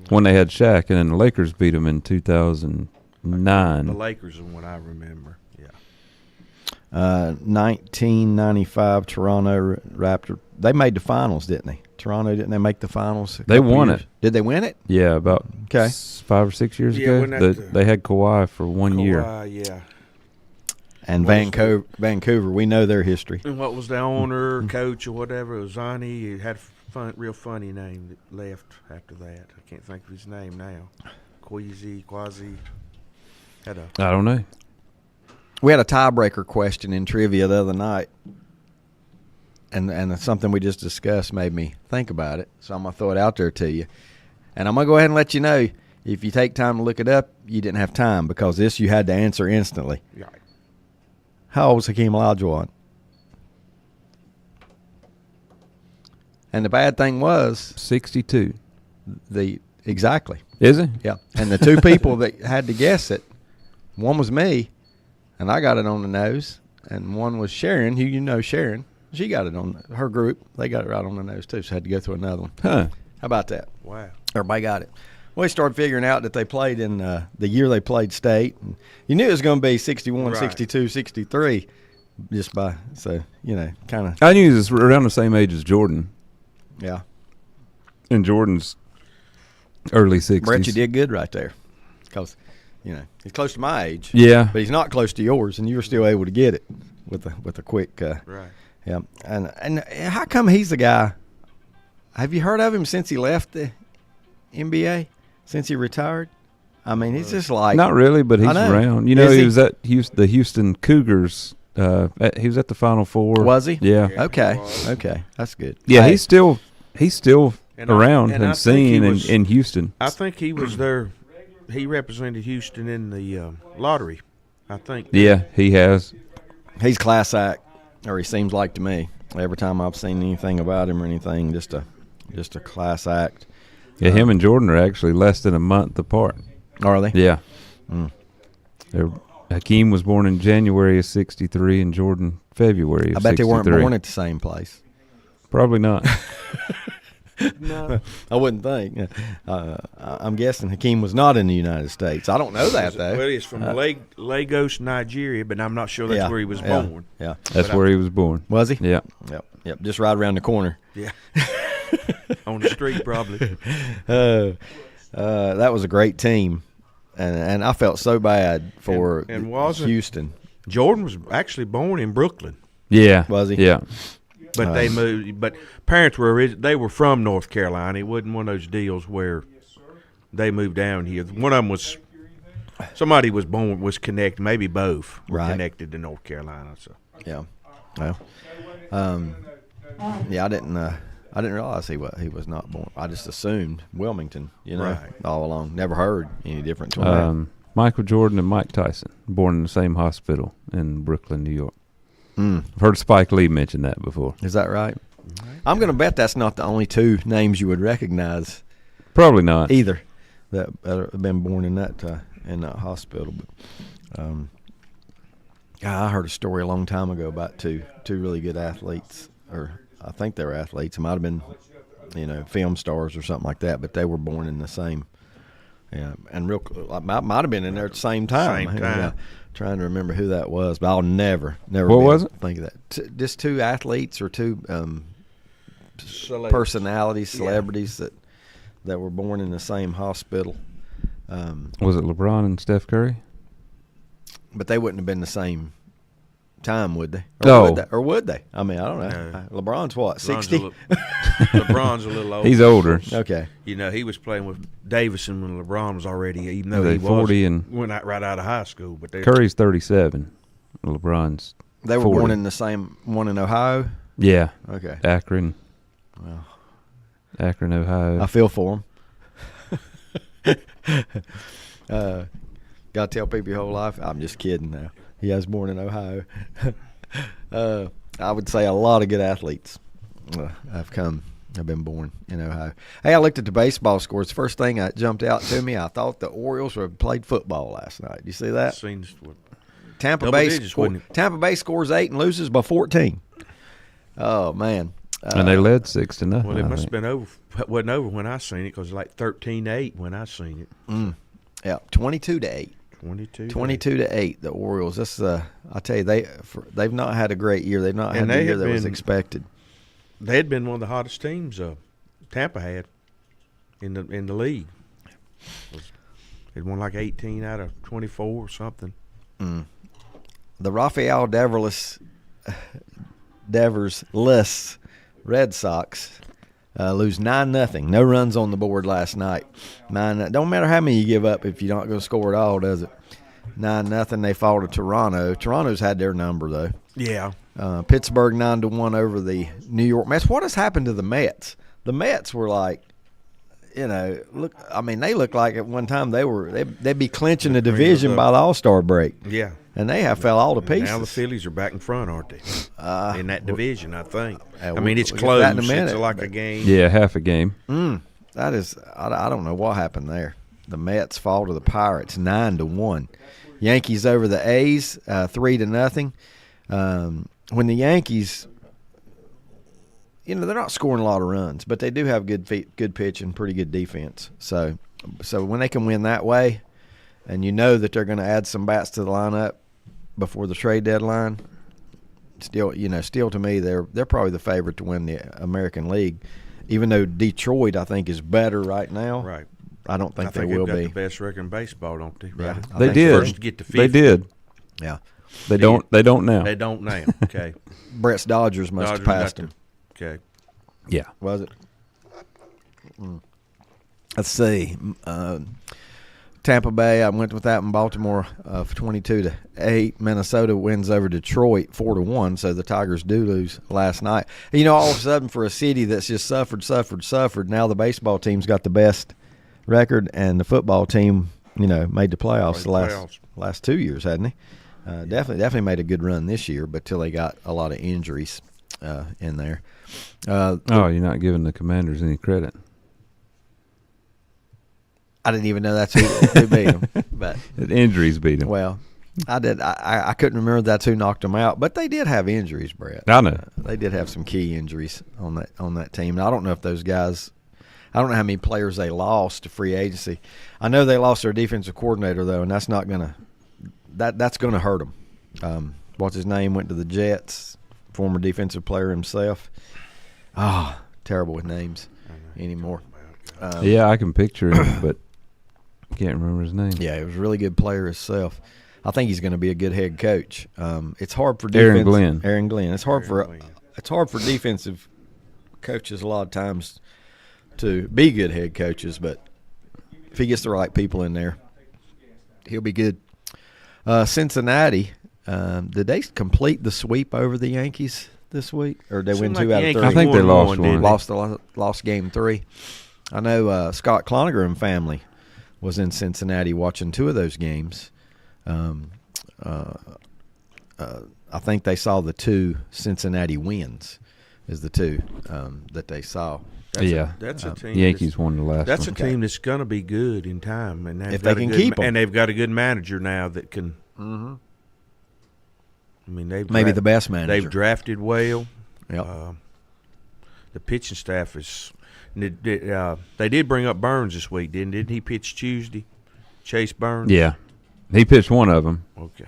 when they had Shaq, and then the Lakers beat them in 2009. The Lakers are what I remember. Yeah. 1995 Toronto Raptor. They made the finals, didn't they? Toronto, didn't they make the finals? They won years? it. Did they win it? Yeah, about 5 or 6 years Yeah, ago. wasn't that They had Kawhi for 1 year. Yeah. And What was Vancouver, we know their history. And what was the owner, coach, or whatever? It was Zani. He had a real funny name that left after that. I can't think of his name now. Quasi. Had a. I don't know. We had a tiebreaker question in trivia the other night, and something we just discussed made me think about it. So I'm gonna throw it out there to you, and I'm gonna go ahead and let you know if you take time to look it up, you didn't have time because this you had to answer instantly. Right. How old was Hakeem Olajuwon? And the bad thing was 62. Exactly. Is it? Yeah. And the two people that had to guess it, one was me, and I got it on the nose, and one was Sharon, who you know Sharon. She got it on her group. They got it right on the nose too, so I had to go through another one. Huh. How about that? Wow. Everybody got it. Well, we started figuring out that they played in the year they played state. And you knew it was going to be 61, Right. 62, 63 just by, so, kind of. I knew he was around the same age as Jordan. Yeah. In Jordan's early 60s. Brett, you did good right there because, he's close to my age. Yeah. But he's not close to yours, and you were still able to get it with a quick. Right. Yeah. And how come he's the guy? Have you heard of him since he left the NBA? Since he retired? I mean, he's just like. Not really, but he's I know. around. Is He was at the Houston Cougars. He was at the Final Four. Was he? Yeah. Okay. That's good. Yeah, Hey, he's still around I and think seen he was- in Houston. I think he was there. He represented Houston in the lottery. I think. Yeah, he has. he's class act, or he seems like to me. Every time I've seen anything about him or anything, just a class act. Yeah, him and Jordan are actually less than a month apart. Are they? Yeah. Mm. Hakeem was born in January of 63 and Jordan February of 63. I bet they weren't born at the same place. Probably not. No. I wouldn't think. I'm guessing Hakeem was not in the United States. I don't know that, though. Well, he's from Lagos, Nigeria, but I'm not sure that's where he was born. Yeah. That's where he was born. Was he? Yeah. Yep. Just right around the corner. Yeah. On the street, probably. That was a great team. And I felt so bad for And wasn't- Houston. Jordan was actually born in Brooklyn. Yeah. Was he? Yeah. But they moved. But parents they were from North Carolina. It wasn't one of those deals where they moved down here. One of them was somebody was connected. Maybe both were Right. connected to North Carolina. So Yeah. Well, yeah, I didn't realize he was not born. I just assumed Wilmington, Right. all along. Never heard any different. To him. Michael Jordan and Mike Tyson, born in the same hospital in Brooklyn, New York. I've heard Spike Lee mention that before. Is that right? I'm going to bet that's not the only two names you would recognize. Probably not either that have been born in that hospital. But I heard a story a long time ago about two really good athletes, or I think they were athletes. It might have been, film stars or something like that. But they were born in the same. Yeah, and might have been in there at the same time. Trying to remember who that was, but I'll never what be was able to think of that. Just two athletes or two personalities, celebrities that were born in the same hospital. Was it LeBron and Steph Curry? But they wouldn't have been the same time, would they? Or would they? I mean, I don't know. No. LeBron's what, 60? LeBron's a little older. He's older. Okay. He was playing with Davison when LeBron was already, even though They he 40 and went right out of high school. But Curry's 37. LeBron's They were 40. born in the same one in Ohio? Yeah. Okay. Akron. Well, Akron, Ohio. I feel for him. Got to tell people your whole life. I'm just kidding now. He was born in Ohio. I would say a lot of good athletes have been born in Ohio. Hey, I looked at the baseball scores. The first thing that jumped out to me, I thought the Orioles had played football last night. You see that? Tampa Bay scores 8 and loses by 14. Oh, man. And they led 6-0. Well, it must have been over. Wasn't over when I seen it, because it was like 13-8 when I seen it. Yeah, 22-8. 22-8. The Orioles. This I tell you, they've not had a great year. They've not had the year that was expected. They had been one of the hottest teams Tampa had in the league. They'd won like 18 out of 24 or something. The Rafael Devers Red Sox lose 9-0. No runs on the board last night. 9. Don't matter how many you give up if you're not going to score at all, does it? 9-0. They fall to Toronto. Toronto's had their number though. Yeah. Pittsburgh 9-1 over the New York Mets. What has happened to the Mets? The Mets were like, look. I mean, they looked like at one time they'd be clinching the division by the All-Star break. Yeah. And they have fell all to pieces. Now the Phillies are back in front, aren't they? In that division, I think. I we'll mean, it's get close. that in a minute, it's like a game. Yeah, half a game. That is, I don't know what happened there. The Mets fall to the Pirates 9-1. Yankees over the A's 3-0. When the Yankees, they're not scoring a lot of runs, but they do have good pitch and pretty good defense. So when they can win that way, and that they're going to add some bats to the lineup before the trade deadline, still to me they're probably the favorite to win the American League, even though Detroit I think is better right now. Right. I don't think they they've will got be the best record in baseball, don't they? Yeah, Right. They did. First to get to 50. They did. Yeah. They don't now. They don't now. Okay. Brett's Dodgers must have passed them. Okay. Yeah. Was it? Let's see. Tampa Bay, I went with that in Baltimore for 22-8. Minnesota wins over Detroit 4-1, so the Tigers do lose last night. All of a sudden for a city that's just suffered, now the baseball team's got the best record, and the football team, made the playoffs last 2 years, hadn't he? Definitely made a good run this year, but till they got a lot of injuries in there. You're not giving the Commanders any credit. I didn't even know that's who beat them. But injuries beat them. Well, I did. I couldn't remember that's who knocked them out, but they did have injuries, Brett. I know. They did have some key injuries on that team. And I don't know if those guys. I don't know how many players they lost to free agency. I know they lost their defensive coordinator though, and that's not gonna. That's gonna hurt them. What's his name? Went to the Jets. Former defensive player himself. Terrible with names anymore. Yeah, I can picture him, but can't remember his name. Yeah, he was a really good player himself. I think he's going to be a good head coach. It's hard for defense. Aaron Glenn. It's hard for defensive coaches a lot of times to be good head coaches, but if he gets the right people in there, he'll be good. Cincinnati, did they complete the sweep over the Yankees this week, or did they win 2 out of 3? I think they lost one. Lost game 3. I know Scott Cloninger and family was in Cincinnati watching 2 of those games. I I think they saw the 2 Cincinnati wins is the 2 that they saw. That's a team. Yankees won the last. That's one. a team that's going to be good in time, and if they can keep them, and they've got a good manager now that can. Mm-hmm. I mean, they've maybe the best manager. They've drafted well. Yep. The pitching staff is. They did bring up Burns this week, didn't he? Pitch Tuesday. Chase Burns. Yeah, he pitched one of them. Okay.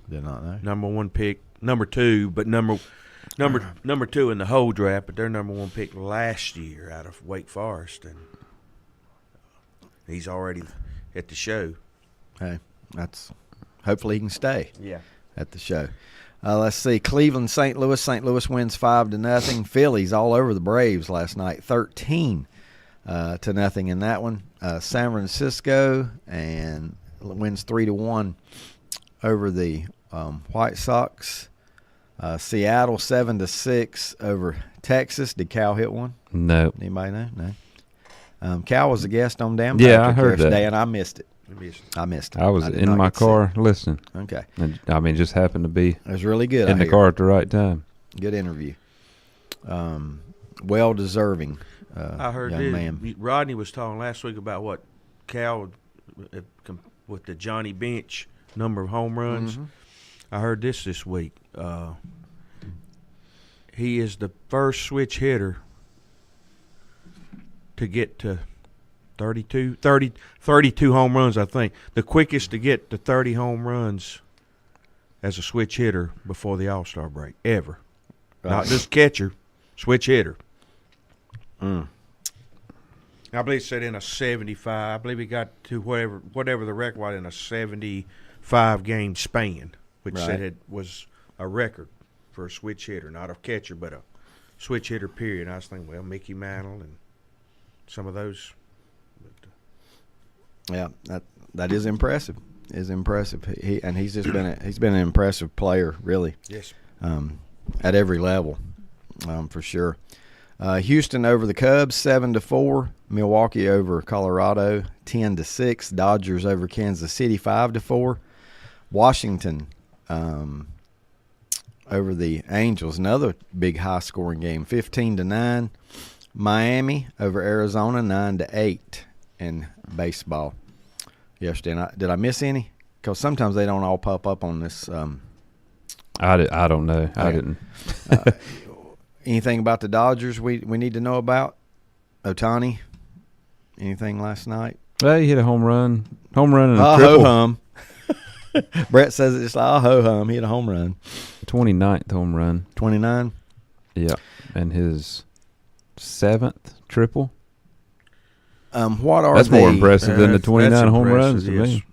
Did not know. Number 1 pick, number 2, but number 2 in the whole draft, but their number 1 pick last year out of Wake Forest, and he's already at the show. Hey, that's hopefully he can stay. Yeah. At the show. Let's see. Cleveland, St. Louis. St. Louis wins 5-0. Phillies all over the Braves last night, 13-0 in that one. San Francisco and wins 3-1 over the White Sox. Seattle 7-6 over Texas. Did Cal hit one? No. Anybody know? No. Cal was a guest on Dan Yeah, Patrick I heard yesterday, that. and I missed it. I missed it. I was did in not my get to see car it. listening. Okay. And, I mean, just happened to be It was really good. in I the hear. car at the right time. Good interview. Well deserving. I heard young man. Rodney was talking last week about what Cal with the Johnny Bench number of home runs. Mm-hmm. I heard this week. He is the first switch hitter to get to 32 home runs, I think. The quickest to get to 30 home runs as a switch hitter before the All-Star break, ever. Right. Not just catcher, switch hitter. Mm. I believe it said in a 75. I believe he got to whatever the record was in a 75-game span, which said it was a record for a switch hitter, not a catcher, but a switch hitter, period. And I was thinking, well, Mickey Mantle and some of those. Yeah, that is impressive. He's just been an impressive player, really. Yes. At every level, for sure. Houston over the Cubs 7-4. Milwaukee over Colorado 10-6. Dodgers over Kansas City 5-4. Washington over the Angels, another big high scoring game, 15-9. Miami over Arizona 9-8 in baseball yesterday. And did I miss any? Because sometimes they don't all pop up on this. I don't know. Okay. I didn't. Anything about the Dodgers we need to know about? Ohtani? Anything last night? Well, he hit a home run and a triple. Ho-hum. Brett says it's like ho-hum. He hit a home run. 29th home run. 29? Yeah, and his 7th triple. What are That's more impressive than the 29 home runs to me.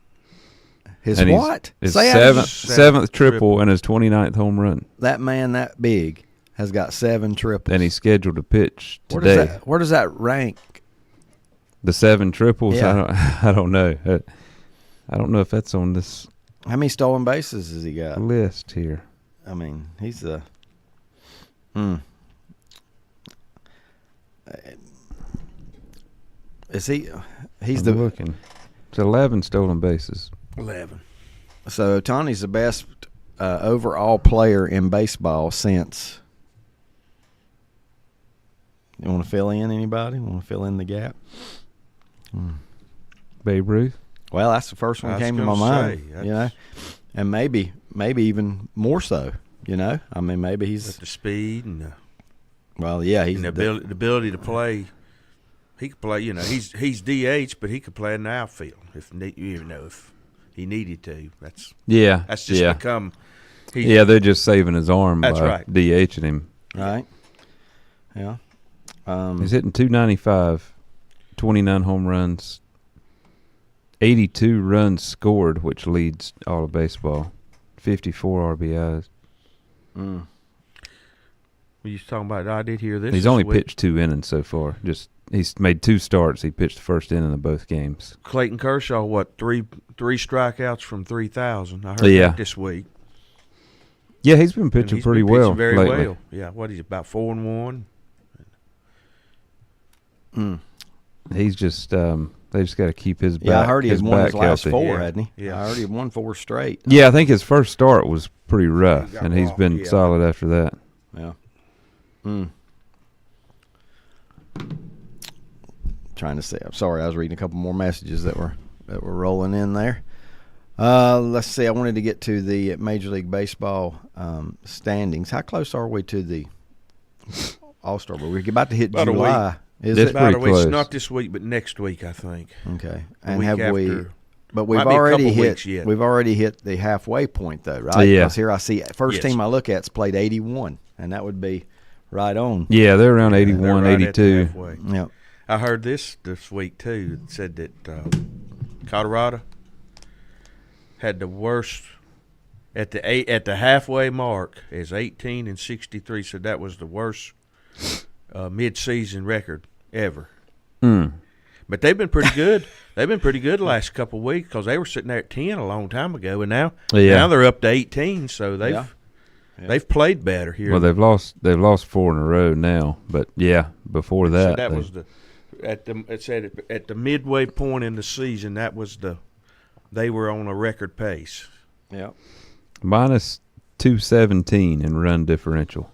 His and what? His seventh triple and his 29th home run. That man that big has got 7 triples. And he's scheduled to pitch today. Where does that rank? The 7 triples? Yeah. I don't know. I don't know if that's on this. How many stolen bases has he got? List here. I mean, he's the. Is he? He's I'm looking. It's 11 stolen bases. 11. So Ohtani's the best overall player in baseball since. You want to fill in anybody? Want to fill in the gap? Babe Ruth. Well, that's the first one that came to my mind. You know, and maybe even more so. You know, I mean, maybe he's with the speed and. Well, yeah, he's the ability to play. He could play. You know, he's DH, but he could play in the outfield if he needed to. That's just become. They're just saving his arm by right. DHing him. Right. Yeah. He's hitting 295, 29 home runs, 82 runs scored, which leads all of baseball, 54 RBIs. Were you talking about? I did hear this. He's only pitched 2 innings so far. He's made 2 starts. He pitched the first inning of both games. Clayton Kershaw, three strikeouts from 3,000. I heard that this week. Yeah, he's been pitching pretty well very lately. well. Yeah, he's about 4-1. He's just they just got to keep his back. Yeah, I heard he had won his last healthy. 4, hadn't he? Yeah, I heard he had won 4 straight. Yeah, I think his first start was pretty rough, got and he's rocked, been yeah. solid after that. Yeah. Trying to see. I'm sorry, I was reading a couple more messages that were rolling in there. Let's see. I wanted to get to the Major League Baseball standings. How close are we to the All-Star Break? We're about to hit About a July. week. Is It's it? About pretty a week. It's close. not this week, but next week, I think. Okay. The And week have we? after. But we've Might be a already couple hit. weeks yet. We've already hit the halfway point, though, right? Yeah. Because here I see first Yes. team I look at's played 81, and that would be right on. Yeah, they're around They're 81, right at the 82. halfway. Yep. I heard this week too. It said that Colorado had the worst at the halfway mark is 18-63. So that was the worst mid-season record ever. But they've been pretty good. They've been pretty good the last couple of weeks because they were sitting there at 10 a long time ago, and now they're up to 18. So they've played better here. Well, they've lost 4 in a row now, but yeah, before that, So that was it said at the midway point in the season, they were on a record pace. Yep. minus 217 in run differential.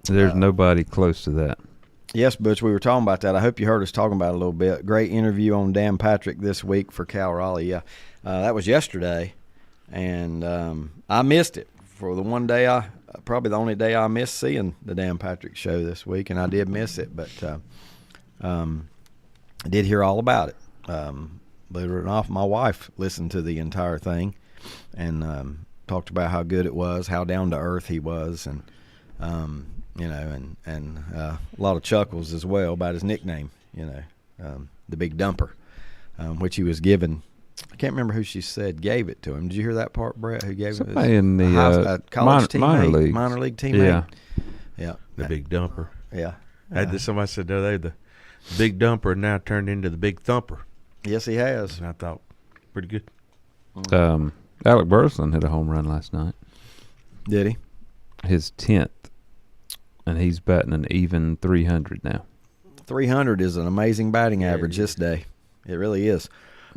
There's nobody close to that. Yes, Butch, we were talking about that. I hope you heard us talking about it a little bit. Great interview on Dan Patrick this week for Cal Raleigh. Yeah, that was yesterday, and I missed it for the one day probably the only day I missed seeing the Dan Patrick show this week, and I did miss it, but I did hear all about it. Believe it or not, my wife listened to the entire thing and talked about how good it was, how down to earth he was, and and a lot of chuckles as well about his nickname, the Big Dumper, which he was given. I can't remember who she said gave it to him. Did you hear that part, Brett? Who gave Somebody it? in the college minor league. Minor league teammate. Yeah. The Big Dumper. Yeah. Somebody said the other day, the Big Dumper now turned into the Big Thumper. Yes, he has. And I thought, pretty good. Alec Burleson hit a home run last night. Did he? His 10th, and he's batting an even 300 now. 300 is an amazing batting average this day. It really is.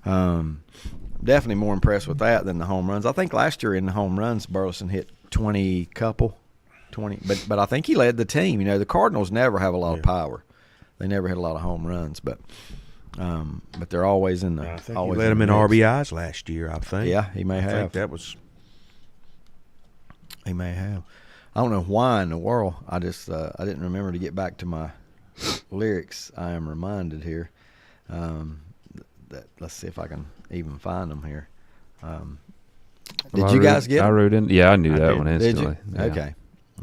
Definitely more impressed with that than the home runs. I think last year in the home runs, Burleson hit 20, but I think he led the team. The Cardinals never have a lot of power. They never hit a lot of home runs, but they're always in the. I think always he led them in the mix. RBIs last year. I think. Yeah, he may have. I think that was. He may have. I don't know why in the world. I just I didn't remember to get back to my lyrics. I am reminded here. Let's see if I can even find them here. Did you guys get? I wrote in. Yeah, I knew that one Did instantly. you? Yeah. Okay.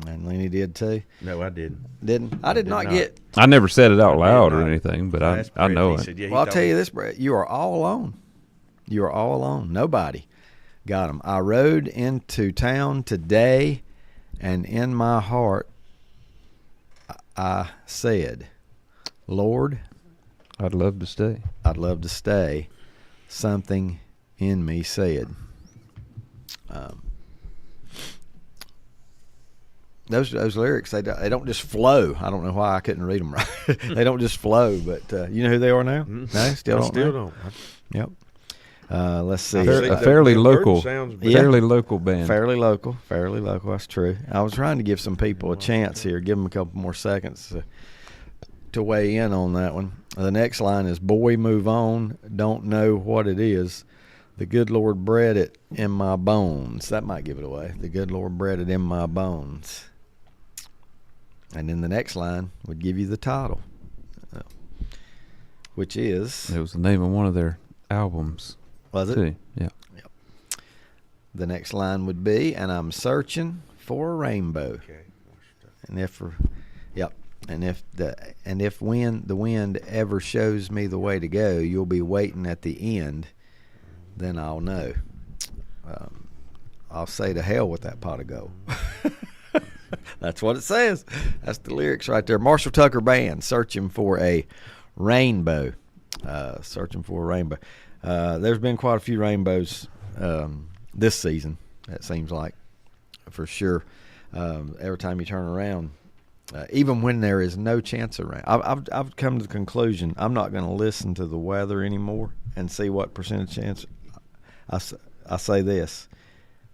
And Lenny did too. No, I didn't. Didn't? I did not get. I never said it out loud or not. anything, but That's I know Brett. it. He said, yeah, he Well, I'll told tell me. you this, Brett. You are all alone. You are all alone. Nobody got them. I rode into town today, and in my heart, I said, Lord, I'd love to stay. I'd love to stay. Something in me said. Those lyrics, they don't just flow. I don't know why I couldn't read them right. They don't just flow, but you know who they are now? No, still don't. Still Yep. Let's see. A fairly local, sounds fairly local band. Fairly local. That's true. I was trying to give some people a chance here. Give them a couple more seconds to weigh in on that one. The next line is, boy, move on. Don't know what it is. The good Lord bred it in my bones. That might give it away. The good Lord bred it in my bones. And then the next line would give you the title, which is... It was the name of one of their albums. Was it? Too. Yeah. Yep. The next line would be, and I'm searching for a rainbow. Okay. And if the wind ever shows me the way to go, you'll be waiting at the end. Then I'll know. I'll say to hell with that pot of gold. That's what it says. That's the lyrics right there. Marshall Tucker Band, searching for a rainbow. Searching for a rainbow. There's been quite a few rainbows this season, it seems like, for sure. Every time you turn around, even when there is no chance of rain. I've come to the conclusion I'm not going to listen to the weather anymore and see what percentage chance. I say this.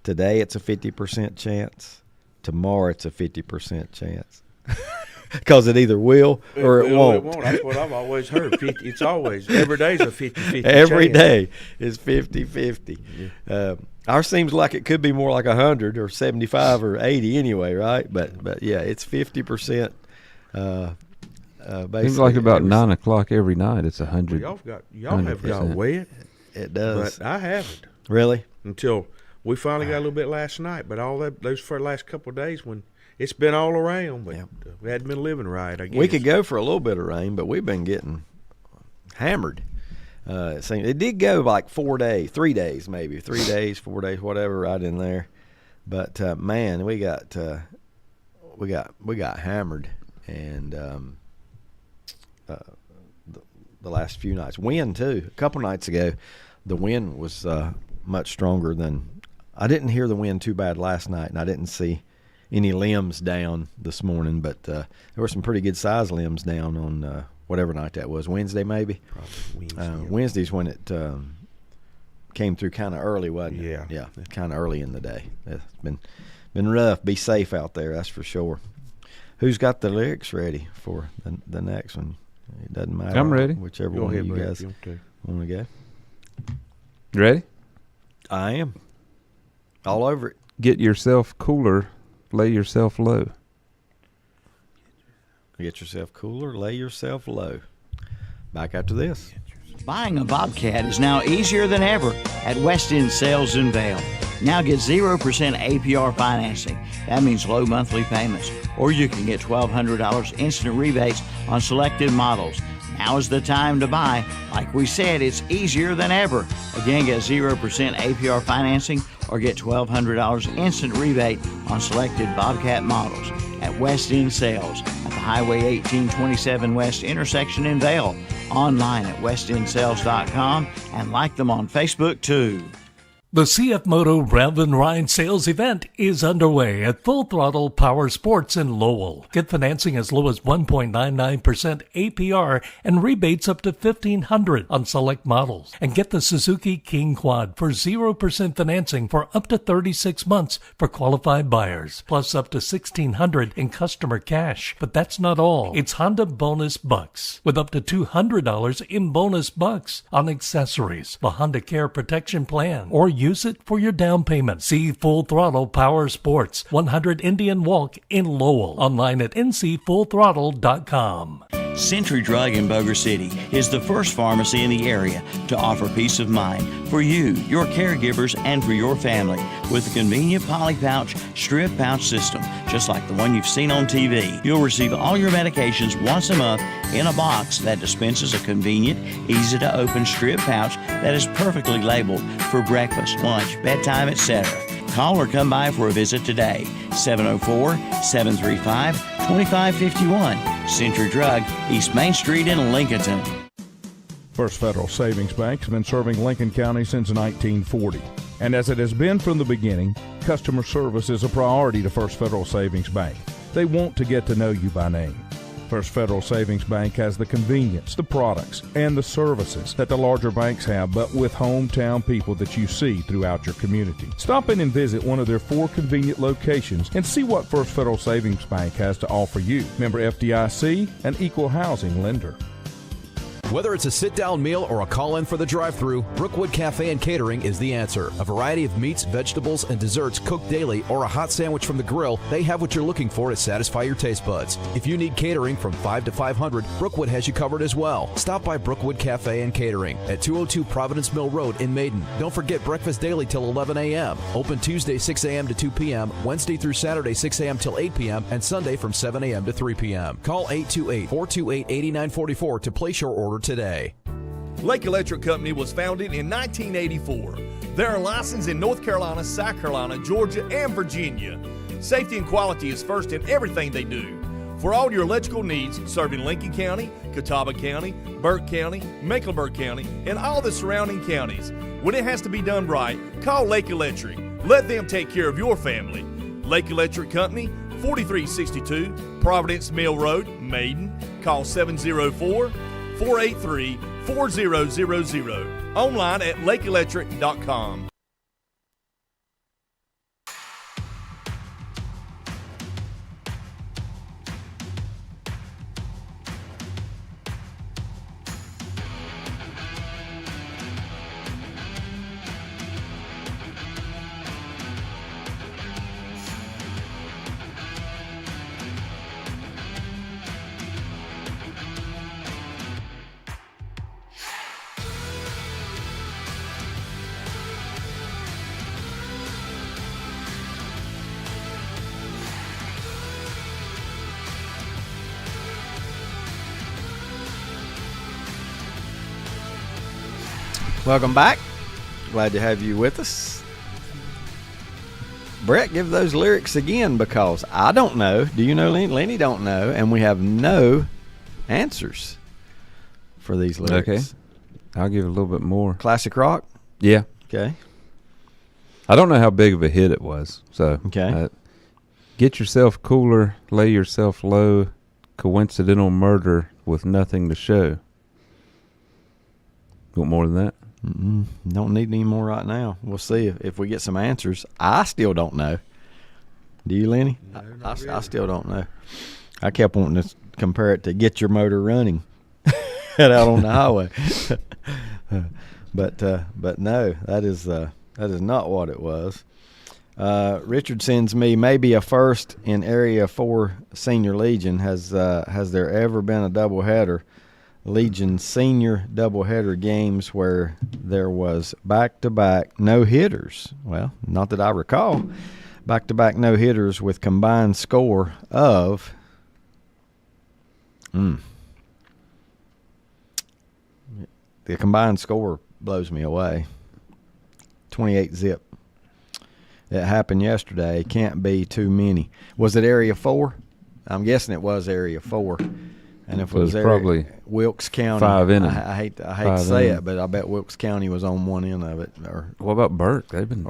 Today it's a 50% chance. Tomorrow it's a 50% chance. Because it either will or it won't. That's what I've always heard. 50, it's always, every day's a 50-50 Every chance. day is 50-50. Yeah. Ours seems like it could be more like 100 or 75 or 80 anyway, right? But yeah, it's 50%. Seems like about 9 o'clock every night. It's 100. Y'all have got wet. It does. But I haven't. Really? Until we finally got a little bit last night. But all those for the last couple of days when it's been all around, but we hadn't been living right, I guess. We could go for a little bit of rain, but we've been getting hammered. It did go like 4 days, 3 days maybe, 3 days, 4 days, whatever, right in there. But man, we got hammered, and the last few nights, wind too. A couple nights ago, the wind was much stronger than. I didn't hear the wind too bad last night, and I didn't see any limbs down this morning, but there were some pretty good size limbs down on whatever night that was, Wednesday maybe. Probably Wednesday. Wednesday's when it came through kind of early, wasn't it? Yeah. Yeah, kind of early in the day. It's been rough. Be safe out there, that's for sure. Who's got the lyrics ready for the next one? It doesn't matter. I'm ready. Whichever one of you guys want to go. You ready? I am. All over it. Get yourself cooler. Lay yourself low. Get yourself cooler, lay yourself low. Back after this. Buying a Bobcat is now easier than ever at West End Sales in Vail. Now get 0% APR financing. That means low monthly payments. Or you can get $1,200 instant rebates on selected models. Now is the time to buy. Like we said, it's easier than ever. Again, get 0% APR financing or get $1,200 instant rebate on selected Bobcat models at West End Sales at the Highway 1827 West intersection in Vail. Online at westendSales.com and like them on Facebook too. The CF Moto Rev and Ride sales event is underway at Full Throttle Power Sports in Lowell. Get financing as low as 1.99% APR and rebates up to $1,500 on select models. And get the Suzuki King Quad for 0% financing for up to 36 months for qualified buyers, plus up to $1,600 in customer cash. But that's not all. It's Honda Bonus Bucks with up to $200 in bonus bucks on accessories, the Honda Care Protection Plan, or use it for your down payment. See Full Throttle Power Sports, 100 Indian Walk in Lowell. Online at ncfullthrottle.com. Century Drug in Boger City is the first pharmacy in the area to offer peace of mind for you, your caregivers, and for your family with a convenient poly pouch, strip pouch system, just like the one you've seen on TV. You'll receive all your medications once a month in a box that dispenses a convenient, easy-to-open strip pouch that is perfectly labeled for breakfast, lunch, bedtime, etc. Call or come by for a visit today. 704-735-2551. Century Drug, East Main Street in Lincolnton. First Federal Savings Bank has been serving Lincoln County since 1940. And as it has been from the beginning, customer service is a priority to First Federal Savings Bank. They want to get to know you by name. First Federal Savings Bank has the convenience, the products, and the services that the larger banks have, but with hometown people that you see throughout your community. Stop in and visit one of their 4 convenient locations and see what First Federal Savings Bank has to offer you. Member FDIC, an equal housing lender. Whether it's a sit-down meal or a call-in for the drive-thru, Brookwood Cafe and Catering is the answer. A variety of meats, vegetables, and desserts cooked daily, or a hot sandwich from the grill, they have what you're looking for to satisfy your taste buds. If you need catering from 5 to 500, Brookwood has you covered as well. Stop by Brookwood Cafe and Catering at 202 Providence Mill Road in Maiden. Don't forget breakfast daily till 11 a.m. Open Tuesday 6 a.m. to 2 p.m., Wednesday through Saturday 6 a.m. till 8 p.m., and Sunday from 7 a.m. to 3 p.m. Call 828-428-8944 to place your order today. Lake Electric Company was founded in 1984. They are licensed in North Carolina, South Carolina, Georgia, and Virginia. Safety and quality is first in everything they do. For all your electrical needs, serving Lincoln County, Catawba County, Burke County, Mecklenburg County, and all the surrounding counties. When it has to be done right, call Lake Electric. Let them take care of your family. Lake Electric Company, 4362 Providence Mill Road, Maiden. Call 704-483-4000. Online at lakeelectric.com. Welcome back. Glad to have you with us. Brett, give those lyrics again because I don't know. Do you know, Lenny? Lenny don't know, and we have no answers for these lyrics. Okay. I'll give it a little bit more. Classic rock? Yeah. Okay. I don't know how big of a hit it was. So, okay. Get yourself cooler, lay yourself low, coincidental murder with nothing to show. You want more than that? Don't need any more right now. We'll see if we get some answers. I still don't know. Do you, Lenny? No, I still don't know. I kept wanting to compare it to Get Your Motor Running out on the highway. But no, that is not what it was. Richard sends me, maybe a first in Area 4 Senior Legion. Has there ever been a doubleheader? Legion senior doubleheader games where there was back-to-back no-hitters. Well, not that I recall. Back-to-back no-hitters with combined score of the combined score blows me away. 28 zip. It happened yesterday. Can't be too many. Was it Area 4? I'm guessing it was Area 4. And if it was probably Wilkes County, 5 innings. I hate to say it, but I bet Wilkes County was on one end of it. Or what about Burke? They've been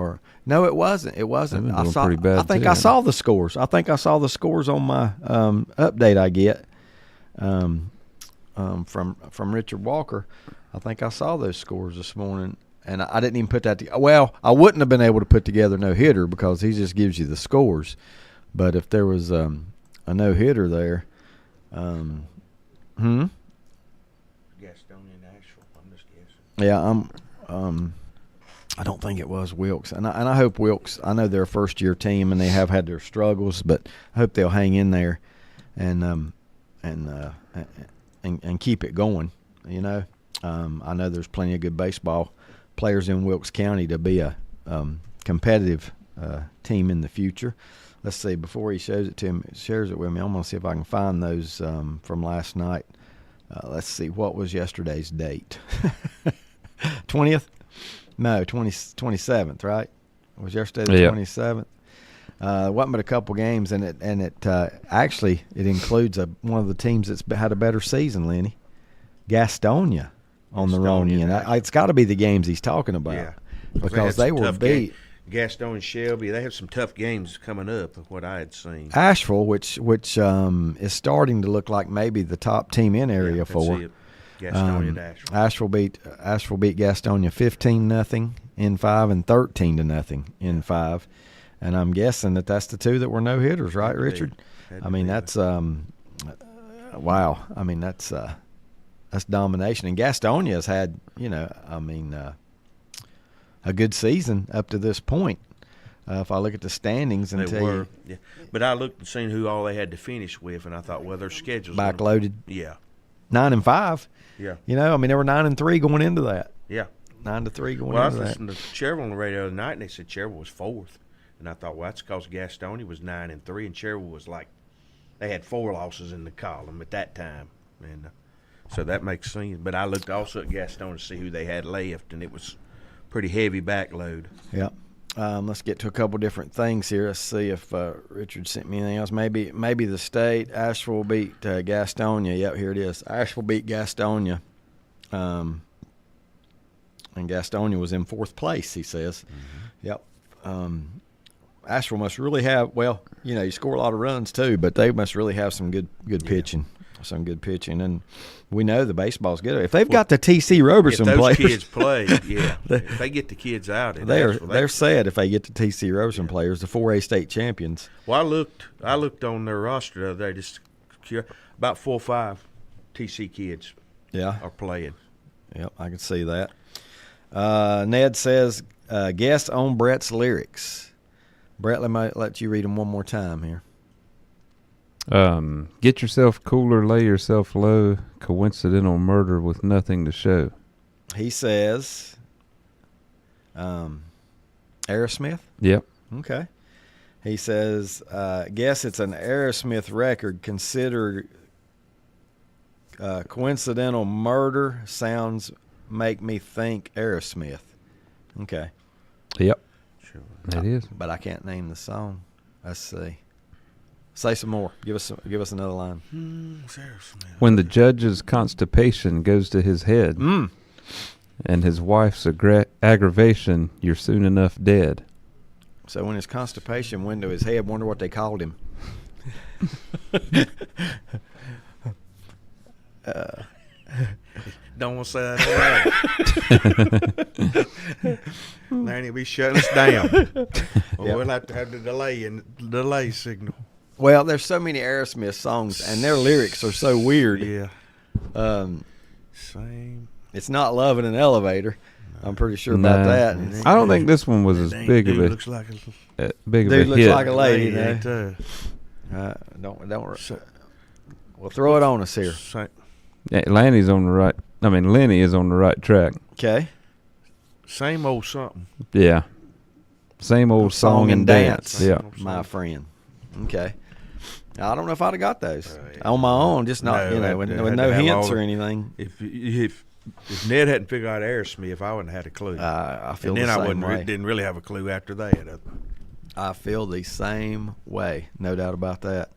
no, it wasn't. It wasn't. I saw. Pretty bad I think too, I saw the scores. I think I saw the scores on my update I get from Richard Walker. I think I saw those scores this morning, and I didn't even put that together. Well, I wouldn't have been able to put together no hitter because he just gives you the scores. But if there was a no hitter there. Gastonia Nashville. I'm just guessing. Yeah, I don't think it was Wilkes, and I hope Wilkes. I know they're a first-year team and they have had their struggles, but I hope they'll hang in there and keep it going. You know, I know there's plenty of good baseball players in Wilkes County to be a competitive team in the future. Let's see, before he shares it with me, I'm going to see if I can find those from last night. Let's see, what was yesterday's date? 20th? No, 27th, right? It was yesterday the 27th? It wasn't but a couple games, and it actually it includes one of the teams that's had a better season, Lenny. Gastonia on the wrong end. It's got to be the games he's talking about. Yeah. Because they were beat. Gaston, Shelby, they have some tough games coming up of what I had seen. Asheville, which is starting to look like maybe the top team in Area 4. Gastonia Asheville beat Gastonia 15-0 in 5 and 13-0 in 5, and I'm guessing that's the two that were no hitters, right, Richard? I mean that's wow. I mean that's domination, and Gastonia has had a good season up to this point. If I look at the standings and yeah. But I looked and seen who all they had to finish with, and I thought, well, their schedule's backloaded. Yeah, 9-5. Yeah, you know, I mean, they were 9-3 going into that. Yeah, 9-3 going into that. I was listening to Cherville on the radio the other night, and they said Cherville was 4th, and I thought, well, that's because Gastonia was 9-3, and Cherville was like they had 4 losses in the column at that time, and so that makes sense. But I looked also at Gastonia to see who they had left, and it was pretty heavy backload. Yeah. Let's get to a couple different things here. Let's see if Richard sent me anything else. Maybe the state. Asheville beat Gastonia. Yep, here it is. Asheville beat Gastonia. And Gastonia was in 4th place, he says. Mm-hmm. Yep. Asheville must really have, well, you know, you score a lot of runs too, but they must really have some good pitching. some good pitching, and we know the baseball's good. If they've got the T.C. Roberson if those players, kids play, if they get the kids out, they're set. If they get the T.C. Roberson players, the 4A state champions. Well, I looked on their roster the other day. Just about 4 or 5 T.C. kids. Are playing. Yep, I can see that. Ned says, guess on Brett's lyrics. Brett, let you read them one more time here. Get yourself cooler, lay yourself low, coincidental murder with nothing to show. He says, Aerosmith? Yep. Okay. He says, guess it's an Aerosmith record considered coincidental murder sounds make me think Aerosmith. Okay. Yep. Sure. That is. But I can't name the song. Let's see. Say some more. Give us another line. When the judge's constipation goes to his head, and his wife's aggravation, you're soon enough dead. So when his constipation went to his head, wonder what they called him. Don't want to say that out loud. Then he'll be shutting us down. Well, we'll have to have the delay signal. Well, there's so many Aerosmith songs, and their lyrics are so weird. Yeah. Same. It's not "Love in an Elevator." I'm pretty sure about that. I don't think this one was as big of a looks like big of a dude looks hit. like a lady. Don't. Well, throw it on us here. Yeah, Lenny's on the right. I mean, Lenny is on the right track. Okay. Same old something. Yeah. Same old song and dance. Yeah. My friend. Okay. I don't know if I'd have got those on my own, just not with no hints or anything. If Ned hadn't figured out Aerosmith, I wouldn't have had a clue. I feel and the then same way. Didn't really have a clue after that. I feel the same way, no doubt about that.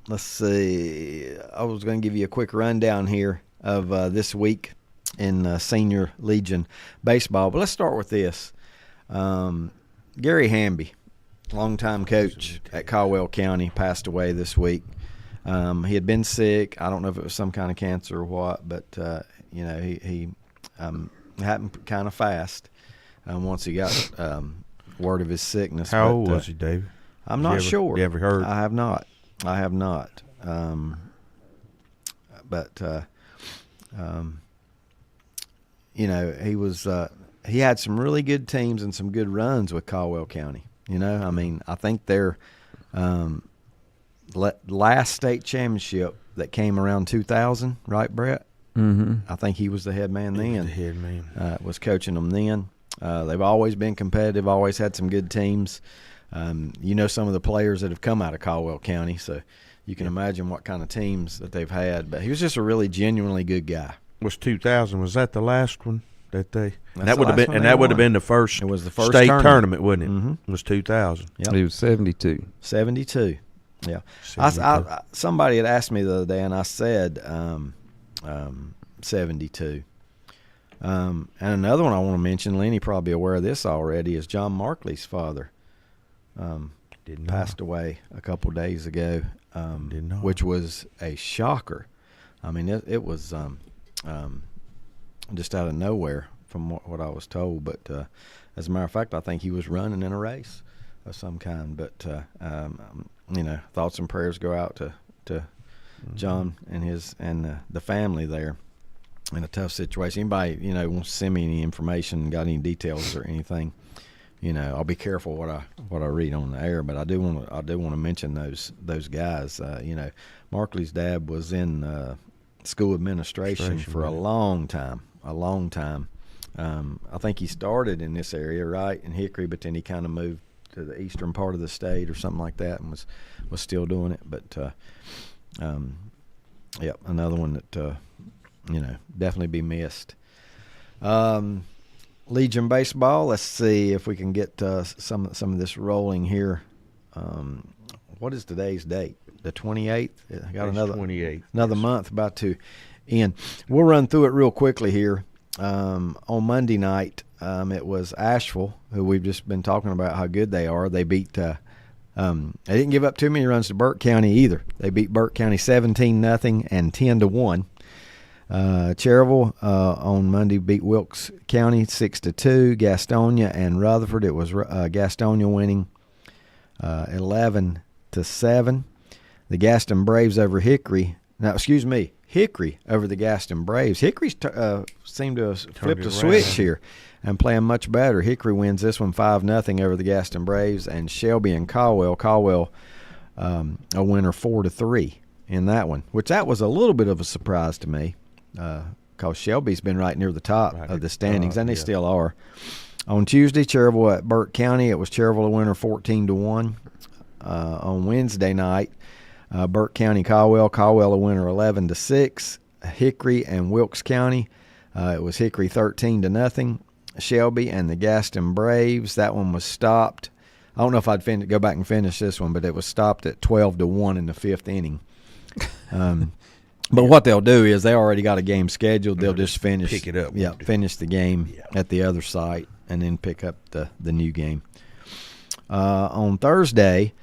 Let's see. I was going to give you a quick rundown here of this week in Senior Legion baseball, but let's start with this. Gary Hamby, longtime coach at Caldwell County, passed away this week. He had been sick. I don't know if it was some kind of cancer or what, but he happened kind of fast once he got word of his sickness. How old was he, David? I'm not sure. You ever heard? I have not. He was. He had some really good teams and some good runs with Caldwell County. I mean, I think their last state championship that came around 2000, right, Brett? Mm-hmm. I think he was the head man then. The head man. Was coaching them then. They've always been competitive, always had some good teams. Some of the players that have come out of Caldwell County, so you can imagine what kind of teams that they've had. But he was just a really genuinely good guy. Was 2000? Was that the last one that they? That's that would have been, and that would have been the first. It was the first state tournament, wasn't it? Mm-hmm. It was 2000. Yep. He was 72. 72. Yeah. I somebody had asked me the other day, and I said 72. And another one I want to mention, Lenny probably aware of this already, is John Markley's father. Passed away a couple days ago, which was a shocker. I mean, it was just out of nowhere from what I was told. But as a matter of fact, I think he was running in a race of some kind. But thoughts and prayers go out to John and the family there in a tough situation. Anybody wants to send me any information, got any details or anything? I'll be careful what I read on the air, but I do want to mention those guys. Markley's dad was in school administration for a long time. I think he started in this area, right, in Hickory, but then he kind of moved to the eastern part of the state or something like that, and was still doing it. But another one that definitely be missed. Legion baseball. Let's see if we can get some of this rolling here. What is today's date? The 28th. I got another month about to end. We'll run through it real quickly here. On Monday night, it was Asheville, who we've just been talking about how good they are. They beat They didn't give up too many runs to Burke County either. They beat Burke County 17-0 and 10-1. Cherryville on Monday beat Wilkes County 6-2. Gastonia and Rutherford. It was Gastonia winning 11-7. The Gaston Braves over Hickory. Now, excuse me, Hickory over the Gaston Braves. Hickory's seemed to have flipped a switch here and playing much better. Hickory wins this one 5-0 over the Gaston Braves, and Shelby and Caldwell a winner 4-3 in that one, which that was a little bit of a surprise to me because Shelby's been right near the top of the standings, and they still are. On Tuesday, Cherryville at Burke County. It was Cherryville a winner 14-1. On Wednesday night, Burke County Caldwell a winner 11-6. Hickory and Wilkes County, it was Hickory 13-0. Shelby and the Gaston Braves, that one was stopped. I don't know if I'd go back and finish this one, but it was stopped at 12-1 in the 5th inning. But what they'll do is they already got a game scheduled. They'll just pick it up. Yeah, finish the game at the other site and then pick up the new game. On Thursday,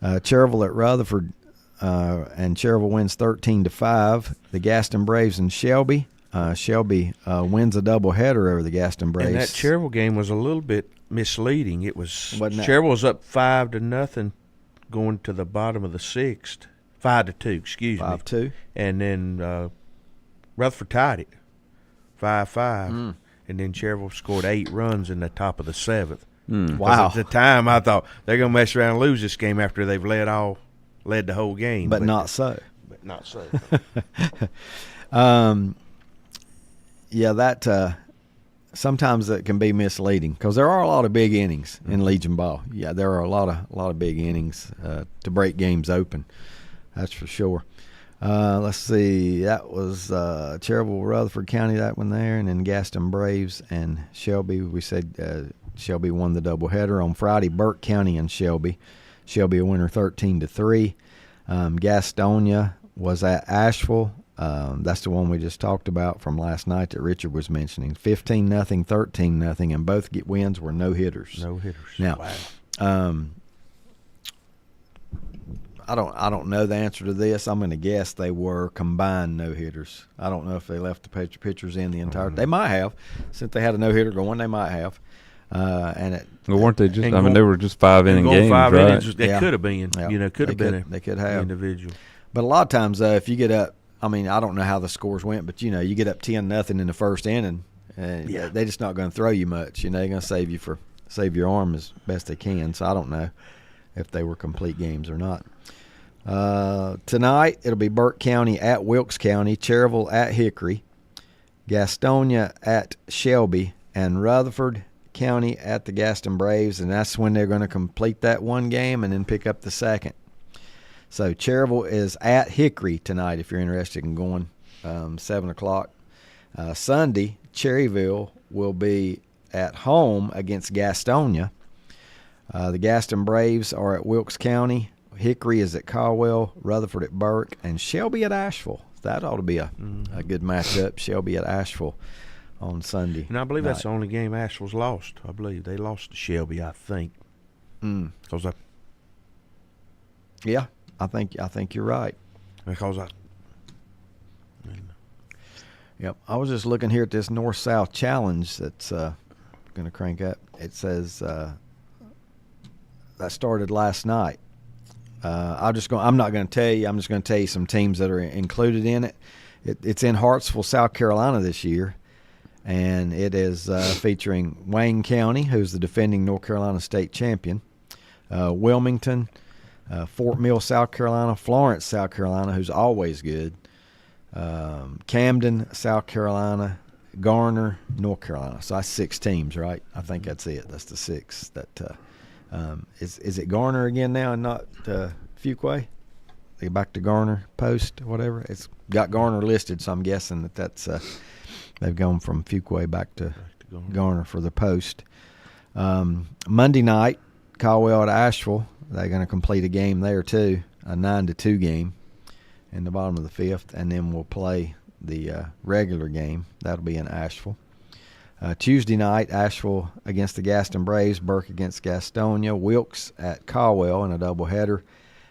Cherryville at Rutherford, and Cherryville wins 13-5. The Gaston Braves and Shelby. Shelby wins a doubleheader over the Gaston Braves. And that Cherryville game was a little bit misleading. It was Cherryville was up 5-0 going to the bottom of the 6th. 5-2, excuse me. 5-2. And then Rutherford tied it 5-5. And then Cherryville scored 8 runs in the top of the 7th. Wow. At the time, I thought they're going to mess around and lose this game after they've led the whole game. But not so. But not so. Yeah, that sometimes it can be misleading because there are a lot of big innings in Legion ball. Yeah, there are a lot of big innings to break games open. That's for sure. Let's see. That was Cherryville, Rutherford County, that one there, and then Gaston Braves and Shelby. We said Shelby won the doubleheader on Friday. Burke County and Shelby. Shelby a winner 13-3. Gastonia was at Asheville. That's the one we just talked about from last night that Richard was mentioning. 15-0, 13-0, and both wins were no hitters. No hitters. Now, wow. I don't know the answer to this. I'm going to guess they were combined no hitters. I don't know if they left the pitchers in the entire. They might have, since they had a no hitter going. They might have. Well, weren't they just? I mean, they were just 5-inning games, right? Innings, they could have been. Yeah. You know, could have been. They could have individual. But a lot of times, if you get up, I mean, I don't know how the scores went, but you get up 10-0 in the first inning, they're just not going to throw you much. They're going to save your arm as best they can. So I don't know if they were complete games or not. Tonight it'll be Burke County at Wilkes County, Cherryville at Hickory, Gastonia at Shelby, and Rutherford County at the Gaston Braves, and that's when they're going to complete that one game and then pick up the second. So Cherryville is at Hickory tonight if you're interested in going, 7 o'clock. Sunday, Cherryville will be at home against Gastonia. The Gaston Braves are at Wilkes County. Hickory is at Caldwell, Rutherford at Burke, and Shelby at Asheville. That ought to be a good matchup, Shelby at Asheville on Sunday. And I believe night. that's the only game Asheville's lost. I believe they lost to Shelby, I think. Yeah, I think you're right. Yep. I was just looking here at this North-South Challenge that's going to crank up. It says that started last night. I'm not going to tell you. I'm just going to tell you some teams that are included in it. It's in Hartsville, South Carolina this year, and it is featuring Wayne County, who's the defending North Carolina state champion, Wilmington, Fort Mill, South Carolina, Florence, South Carolina, who's always good, Camden, South Carolina, Garner, North Carolina. So that's 6 teams, right? I think that's it. That's the 6 that is it Garner again now and not Fuquay? They back to Garner Post, whatever. It's got Garner listed, so I'm guessing that's they've gone from Fuquay back to Garner for the Post. Monday night, Caldwell at Asheville. They're going to complete a game there too, a 9-2 game in the bottom of the 5th, and then we'll play the regular game. That'll be in Asheville. Tuesday night, Asheville against the Gaston Braves, Burke against Gastonia, Wilkes at Caldwell in a doubleheader,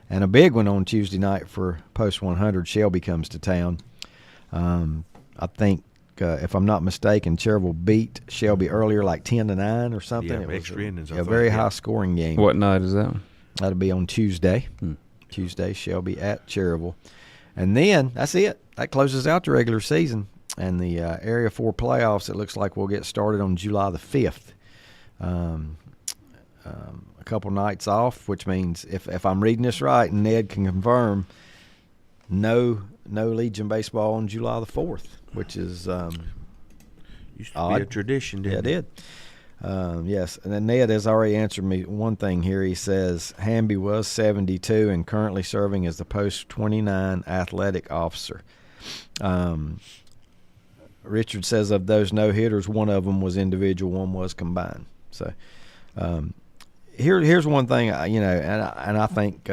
and a big one on Tuesday night for Post 100. Shelby comes to town. I think, if I'm not mistaken, Cherville beat Shelby earlier, like 10-9 or something. Yeah, it was extra innings. a very high-scoring game. What night is that one? That'll be on Tuesday. Tuesday, Shelby at Cherville. And then, that's it. That closes out the regular season. And the Area 4 playoffs, it looks like we'll get started on July the 5th. A couple nights off, which means, if I'm reading this right, and Ned can confirm, no Legion baseball on July the 4th, which is used to odd. be a tradition, didn't it? Yes, and then Ned has already answered me one thing here. He says Hamby was 72 and currently serving as the post 29 athletic officer. Richard says of those no-hitters, one of them was individual, one was combined. So here's one thing, and I think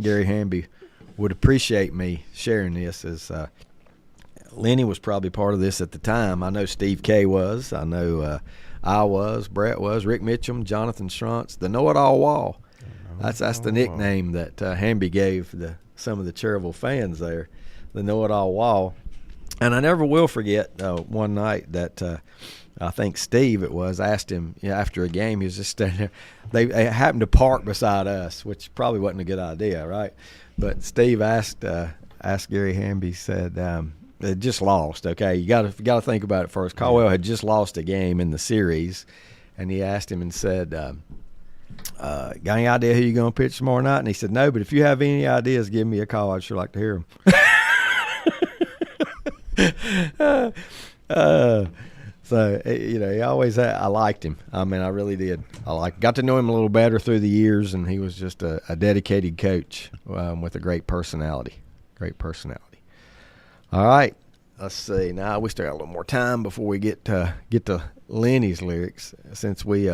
Gary Hamby would appreciate me sharing this. Is Lenny was probably part of this at the time. I know Steve K was. I know I was. Brett was. Rick Mitchum, Jonathan Schruntz, the know-it-all wall. That's the nickname that Hamby gave some of the Cherville fans there, the know-it-all wall. And I never will forget one night that I think Steve asked him after a game. He was just standing there. They happened to park beside us, which probably wasn't a good idea, right? But Steve asked Gary Hamby, said, they just lost, okay? You got to think about it first. Caldwell had just lost a game in the series, and he asked him and said, got any idea who you're going to pitch tomorrow night? And he said, no, but if you have any ideas, give me a call. I'd sure like to hear them. So he always I liked him. I mean, I really did. Got to know him a little better through the years, and he was just a dedicated coach with a great personality. All right, let's see. Now we still got a little more time before we get to Lenny's lyrics, since we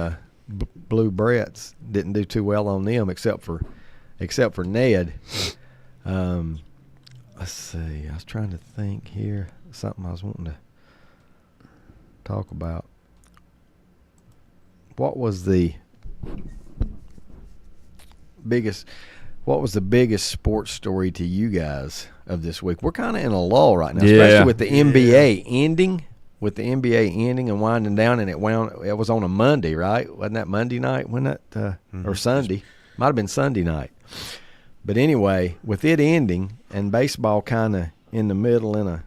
blew Brett's. Didn't do too well on them, except for Ned. Let's see. I was trying to think here. Something I was wanting to talk about. What was the biggest sports story to you guys of this week? We're kind of in a lull right now, especially with the NBA ending. With the NBA ending and winding down, and it was on a Monday, right? Wasn't that Monday night? Wasn't that or Sunday? Might have been Sunday night. But anyway, with it ending and baseball kind of in the middle, in a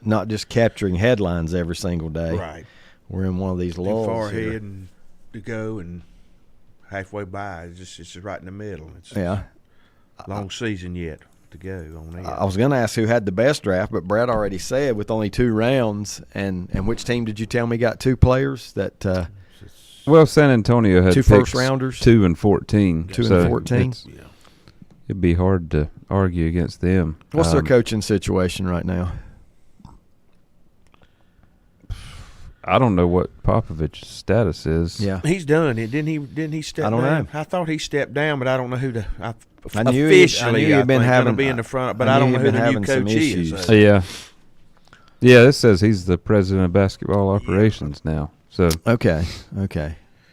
not just capturing headlines every single day. Right. We're in one of these lulls. Too far here. ahead and to go, and halfway by. It's just right in the middle. It's long season yet to go on that. I was going to ask who had the best draft, but Brad already said with only 2 rounds. And which team did you tell me got 2 players that? Well, San Antonio had 2 first-rounders, 2 and 14. 2 and 14. It'd be hard to argue against them. What's their coaching situation right now? I don't know what Popovich's status is. Yeah, he's done it. Didn't he step down? I don't know. I thought he stepped down, but I don't know who to. I knew officially, he'd been having to be in the front, but I don't know who the new coach is. Yeah, this says he's the president of basketball operations now. So okay.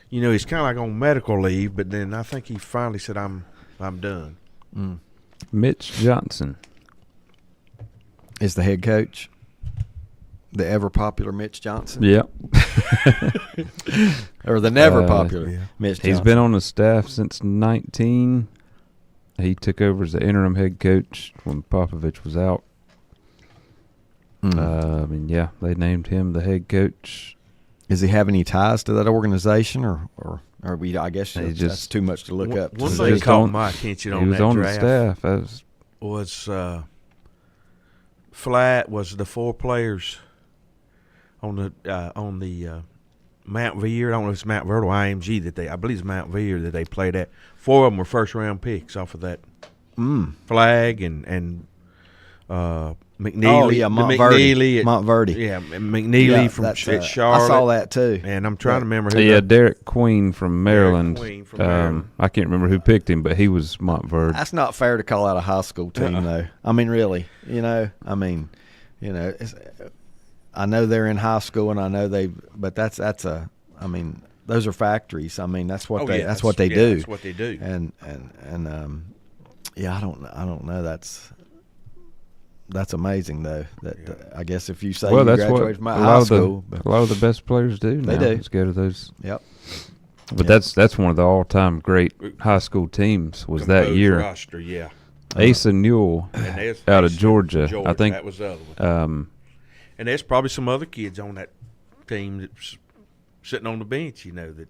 He's kind of like on medical leave, but then I think he finally said, "I'm done." Mitch Johnson is the head coach. The ever popular Mitch Johnson. Yeah. Or the never popular Mitch Johnson. He's been on the staff since 19. He took over as the interim head coach when Popovich was out. They named him the head coach. Does he have any ties to that organization, or I guess that's too much to look up. One thing caught my attention on that draft. He was on the staff. Was Flat was the 4 players on the Mount Veer. I don't know if it's Mount Vertical IMG I believe it's Mount Veer that they played at. 4 of them were first-round picks off of that Flag and McNeely. Oh, yeah, Montverde. Yeah, McNeely from Charlotte. I saw that too. And I'm trying to remember who. Yeah, Derek Queen from Maryland. I can't remember who picked him, but he was Montverde. That's not fair to call out a high school team, though. I mean, really. I know they're in high school, and I know but that's I mean, those are factories. I mean, that's what that's what they do. That's what they do. And I don't know. That's amazing though. I guess if you say you that's graduated what from high school, a lot of the best players do. They now, do. is go to those. Yep. But that's one of the all-time great high school teams. Was that year? Roster, yeah. Asa Newell out of Georgia. I think that was the other one. And there's probably some other kids on that team that's sitting on the bench. That.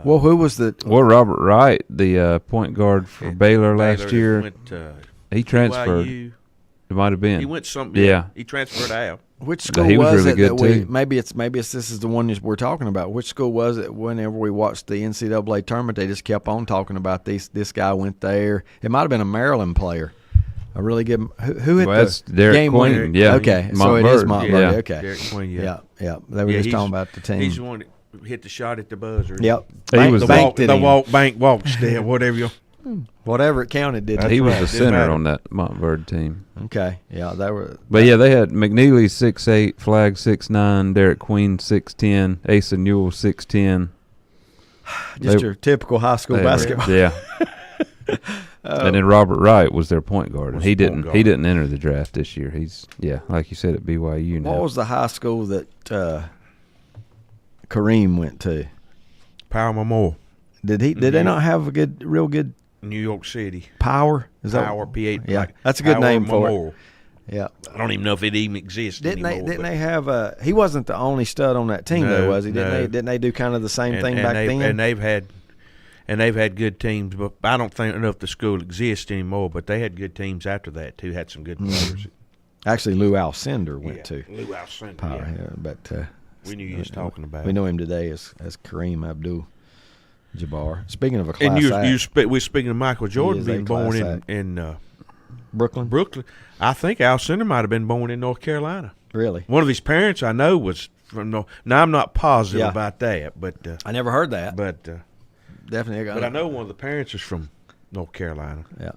Well, who was the? Well, Robert Wright, the point guard for Baylor last year. He transferred. BYU. It might have been. He went something. Yeah. He transferred out. Which school he was really it good that too. Maybe it's this is the one we're talking about. Which school was it? Whenever we watched the NCAA tournament, they just kept on talking about this guy went there. It might have been a Maryland player. A really good who hit that's the Derek game Queen, winner. yeah. Okay, so Montverde, it is Montverde. yeah. Okay, Derek Queen, yeah. They were just talking about the team. He's the one that hit the shot at the buzzer. Yep. He was bank walk step, whatever you. Whatever it counted, didn't He it? was the center on that Montverde team. Okay, yeah, they were. But yeah, they had McNeely 6'8", Flag 6'9", Derek Queen 6'10", Asa Newell 6'10". Just your typical high school basketball. Yeah. And then Robert Wright was their point guard, and he didn't enter the draft this year. He's like you said, at BYU now. What was the high school that Kareem went to? Power Memorial. Did they not have a real good New York City. Power? Is that Power P8? Yeah, like that's a good Power name Memorial. for it. Yeah, I don't even know if it even exists anymore. Didn't they have he wasn't the only stud on that team though, was he? Didn't they do kind of the same thing back then? And they've had good teams, but I don't know if the school exists anymore. But they had good teams after that too. Had some good players. Actually, Lou Alcindor went to Lou Alcindor. Power, but we knew you was talking about. We know him today as Kareem Abdul-Jabbar. Speaking of a class and we're speaking of Michael Jordan being born in Brooklyn. I think Alcindor might have been born in North Carolina. Really? One of his parents I know was from North. Now I'm not positive about that, but I never heard that. But definitely, but I know one of the parents is from North Carolina. Yeah.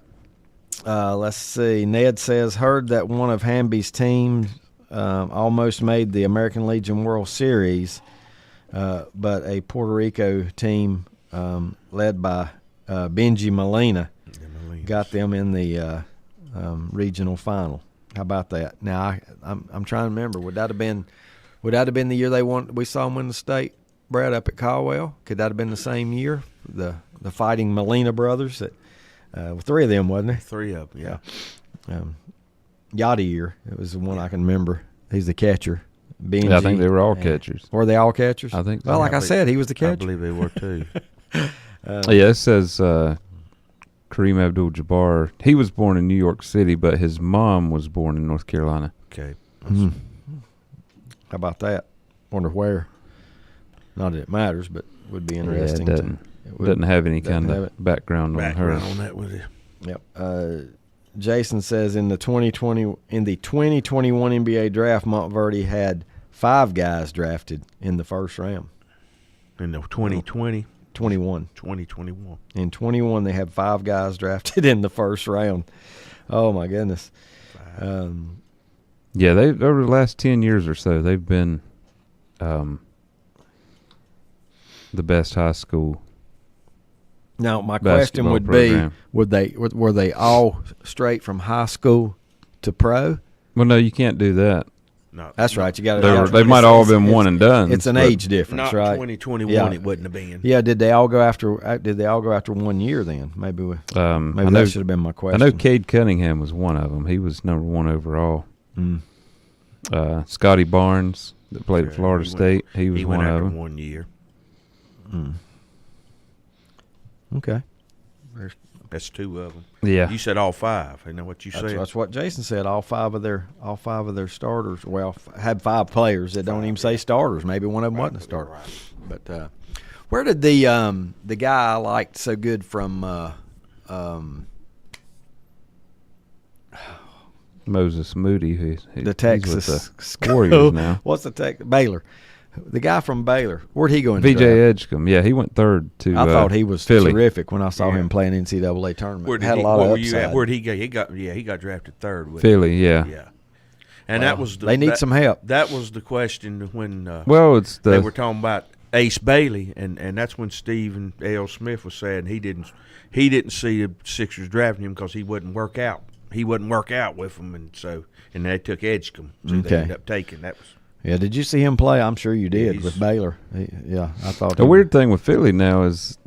Let's see. Ned says heard that one of Hamby's teams almost made the American Legion World Series, but a Puerto Rico team led by Benji Molina got them in the regional final. How about that? Now I'm trying to remember. Would that have been the year they won? We saw them win the state, Brad, up at Caldwell. Could that have been the same year? The Fighting Molina brothers. That three of them, wasn't there? Three of them, yeah. Yadier, it was the one I can remember. He's the catcher. Benji, Yeah, I think they were all catchers. Were they all catchers? I think so. Well, like I said, he was the catcher. I believe they were too. It says Kareem Abdul-Jabbar. He was born in New York City, but his mom was born in North Carolina. Okay. How about that? Wonder where. Not that it matters, but would be interesting. Yeah, it doesn't have any kind of background on her. On that with it. Yep. Jason says in the 2021 NBA draft, Montverde had 5 guys drafted in the first round. In the 2020? 21. 2021. In 21, they had 5 guys drafted in the first round. Oh, my goodness. Yeah, they over the last 10 years or so, they've been the best high school. Now, my question would program. be, were they all straight from high school to pro? Well, no, you can't do that. No, that's right. You got to. They might all have been one and done. It's an age difference, not right? 2021, it wouldn't have been. Yeah, did they all go after 1 year then? Maybe that should have been my question. I know Cade Cunningham was one of them. He was number 1 overall. Scotty Barnes that played at Florida State. He was one of them. 1 year. Okay. That's 2 of them. Yeah. You said all 5. I know what you said. That's what Jason said. All five of their starters. Well, had 5 players that don't even say starters. Maybe one of them wasn't a starter. Right. But where did the guy I liked so good from Moses Moody, the Texas he's with the Warriors now. What's the Baylor? The guy from Baylor. Where'd he go in? VJ Edgecombe. Yeah, he went 3rd to. I thought he was Philly. terrific when I saw him playing NCAA tournament. Where did had he, a lot of where upside. were you at? Where'd he go? He got drafted 3rd. Philly, yeah. Yeah. And Well, that was they need some help. That was the question when they were talking about Ace Bailey, and that's when Stephen L. Smith was saying he didn't see the Sixers drafting him because he wouldn't work out. He wouldn't work out with them, and they took Edgecombe. So they ended up taking that. Yeah, did you see him play? I'm sure you did with Baylor. I thought the weird thing with Philly now is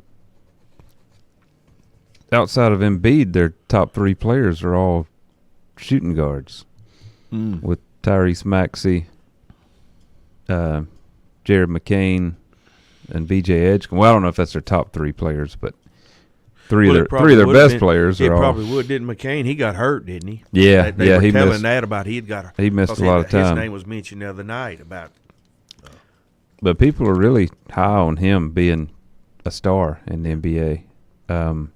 outside of Embiid, their top 3 players are all shooting guards. With Tyrese Maxey, Jared McCain, and VJ Edgecombe. Well, I don't know if that's their top 3 players, but three of their best players are all. It probably would. Didn't McCain? He got hurt, didn't he? Yeah, they were he telling missed, that about he got. He missed a lot of time. His name was mentioned the other night about. But people are really high on him being a star in the NBA, and